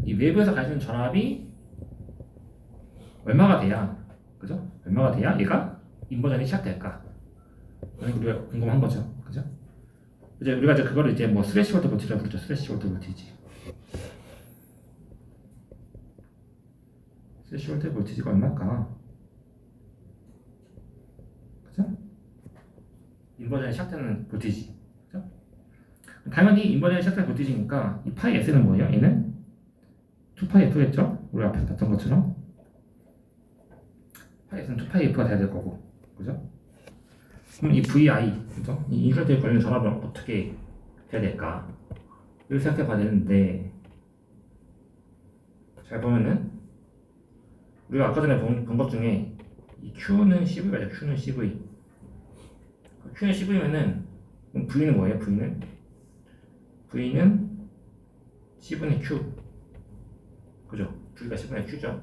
이 외부에서 가지는 전압이 얼마가 돼야 그죠? 얼마가 돼야 얘가 인버전이 시작될까? 우리가 궁금한 거죠, 그죠? 이제 우리가 그거를 이제 뭐 스레시홀드 볼티지라고 부르죠. 스레시홀드 볼티지. 스레시홀드 볼티지가 얼마일까? 그죠? 인버전이 시작되는 볼티지. 그죠? 당연히 인버전이 시작되는 볼티지니까 이 파이 S는 뭐예요? 얘는 2파이 F겠죠? 우리 앞에서 봤던 것처럼 파이 S는 2파이 F가 돼야 될 거고, 그죠? 그럼 이 VI, 그죠? 이 인슐레이터에 걸리는 전압을 어떻게 해야 될까? 이걸 생각해 봐야 되는데 잘 보면은 우리가 아까 전에 본 것 중에 이 Q는 CV가 Q는 CV Q는 CV면은 V는 뭐예요? V는 C분의 Q 그죠? V가 C분의 Q죠.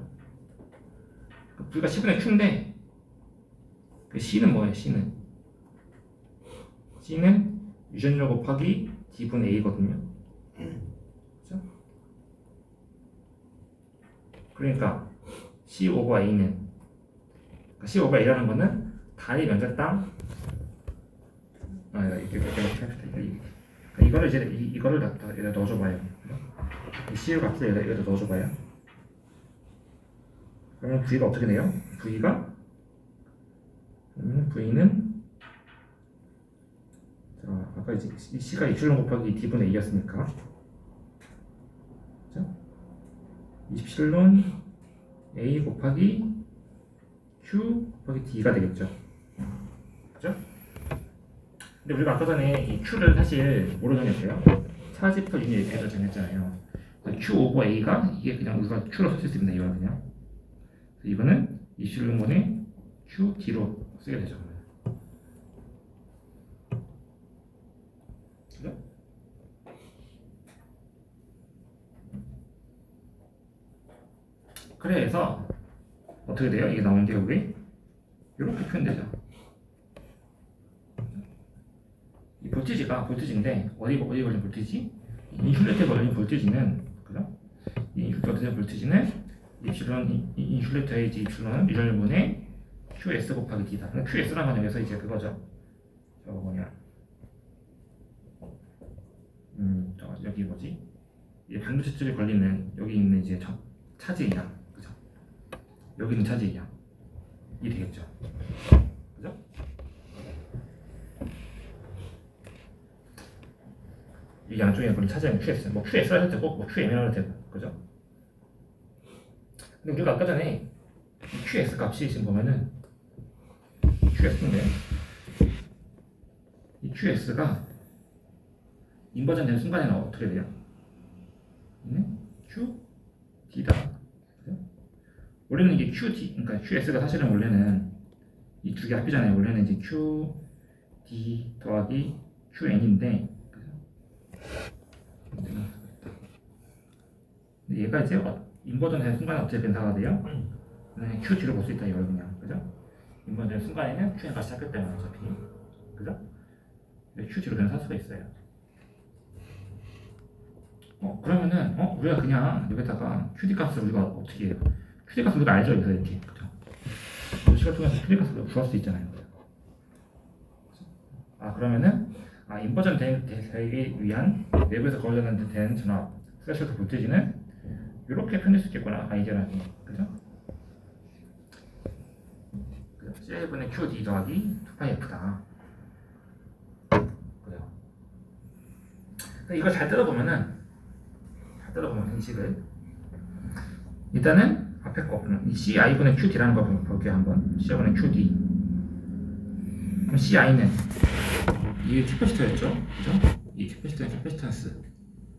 V가 C분의 Q인데 그 C는 뭐예요? C는 유전율 곱하기 D분의 A거든요. 그죠? 그러니까 C 오버 A는 C 오버 A라는 거는 단위 면적당 이거를 이제 이거를 갖다 여기다 넣어줘봐요. 이 C의 값을 여기다 넣어줘봐요. 그러면 V가 어떻게 돼요? V가 V는 자 아까 이제 이 C가 이플론 곱하기 D분의 A였으니까 그죠? 이플론 A 곱하기 Q 곱하기 D가 되겠죠. 그죠? 근데 우리가 아까 전에 이 Q를 사실 뭐로 정했어요? 차지 퍼 유닛 이렇게 정했잖아요. Q 오버 A가 이게 그냥 우리가 Q로 쓸 수 있습니다. 이거 그냥 이거는 이실론분의 Q D로 쓰게 되죠. 그죠? 그래서 어떻게 돼요? 이게 나온 게 여기 이렇게 표현되죠. 이 볼티지인데 어디 걸린 볼티지? 인슐레이터에 걸린 볼티지는 그죠? 이 인슐레이터에 볼티지는 인슐레이터의 입술은 유전분의 QS 곱하기 D다. QS라는 건 여기서 이제 그거죠. 저거 뭐냐? 여기 뭐지? 이 반도체 쪽에 걸리는 여기 있는 이제 차지의 양, 그죠? 여기 있는 차지의 양, 이 되겠죠. 그죠? 이 양쪽에 걸린 차지의 양 QS, 뭐 QS라 해도 되고, 뭐 QM이라 해도 되고, 그죠? 근데 우리가 아까 전에 QS 값이 지금 보면은 QS인데 이 QS가 인버전 되는 순간에는 어떻게 돼요? Q D다. 그죠? 원래는 이게 QD, 그러니까 QS가 사실은 원래는 이 두 개 합이잖아요. 원래는 이제 Q D 더하기 QN인데 근데 얘가 이제 인버전 되는 순간에 어떻게 변사가 돼요? 그냥 Q D로 볼 수 있다 이걸 그냥 그죠? 인버전 되는 순간에는 QN가 시작했기 때문에 어차피 그죠? Q D로 변사할 수가 있어요. 그러면은 우리가 그냥 여기다가 QD 값을 우리가 어떻게 해요? QD 값을 우리가 알죠 여기서 이렇게 그죠? 시간 통해서 QD 값을 구할 수 있잖아요. 그러면은 인버전 되기 위한 내부에서 거울려는 된 전압 스레셔드 볼테이지는 이렇게 표현할 수 있겠구나 아이디어라니 그죠? CL분의 QD 더하기 2파이F다. 그래요. 이거 잘 뜯어보면은 인식을 일단은 앞에 거 이 CI분의 QD라는 거 볼게요 한번. CI분의 QD. 그럼 CI는 이 캐패시터였죠, 그죠? 이 캐패시터는 캐패시턴스.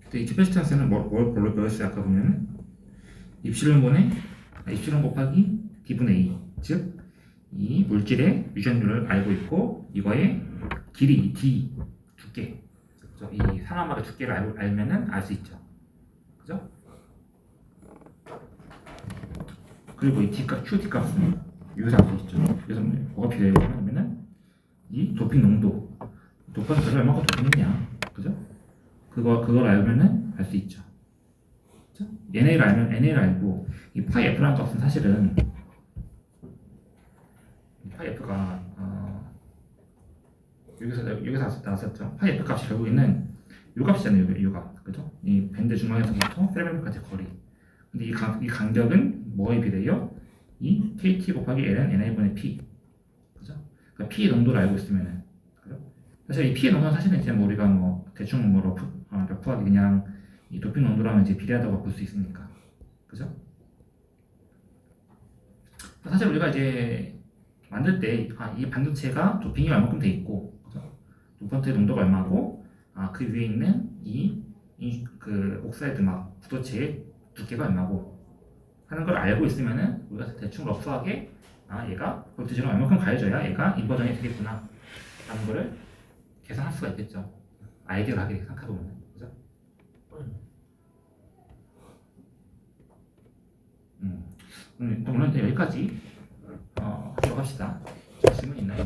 근데 이 캐패시턴스는 뭘 보였어요? 아까 보면은 입실론 곱하기 D분의 A, 즉 이 물질의 유전율을 알고 있고 이거의 길이 D 두께, 그죠? 이 산화막의 두께를 알면은 알 수 있죠, 그죠? 그리고 이 D값, QD 값은 여기서 알 수 있죠. 그래서 뭐가 필요해요? 그러면은 이 도핑 농도, 도파민 도를 얼마큼 도핑했냐, 그죠? 그걸 알면은 알 수 있죠. 그죠? NA를 알면 NA를 알고 이 파이 F라는 값은 사실은 파이 F가 여기서 나왔었죠. 파이 F 값이 결국에는 요 값이잖아요. 요 값, 그죠? 이 밴드 중앙에서부터 세레벨까지 거리. 근데 이 간격은 뭐에 비례해요? 이 KT 곱하기 L은 NA분의 P, 그죠? 그러니까 P 농도를 알고 있으면은, 그죠? 사실 이 P의 농도는 사실은 이제 뭐 우리가 뭐 대충 뭐 러프하게 그냥 이 도핑 농도라면 이제 비례하다고 볼 수 있으니까, 그죠? 사실 우리가 이제 만들 때 이 반도체가 도핑이 얼마큼 돼 있고, 그죠? 도퍼트 농도가 얼마고, 그 위에 있는 그 옥사이드 막 구도체의 두께가 얼마고 하는 걸 알고 있으면은 우리가 대충 러프하게 얘가 볼트지로 얼마큼 가해줘야 얘가 인버전이 되겠구나 라는 거를 계산할 수가 있겠죠. 아이디어를 하게 생각해보면, 그죠? 오늘 여기까지 하도록 합시다. 질문 있나요?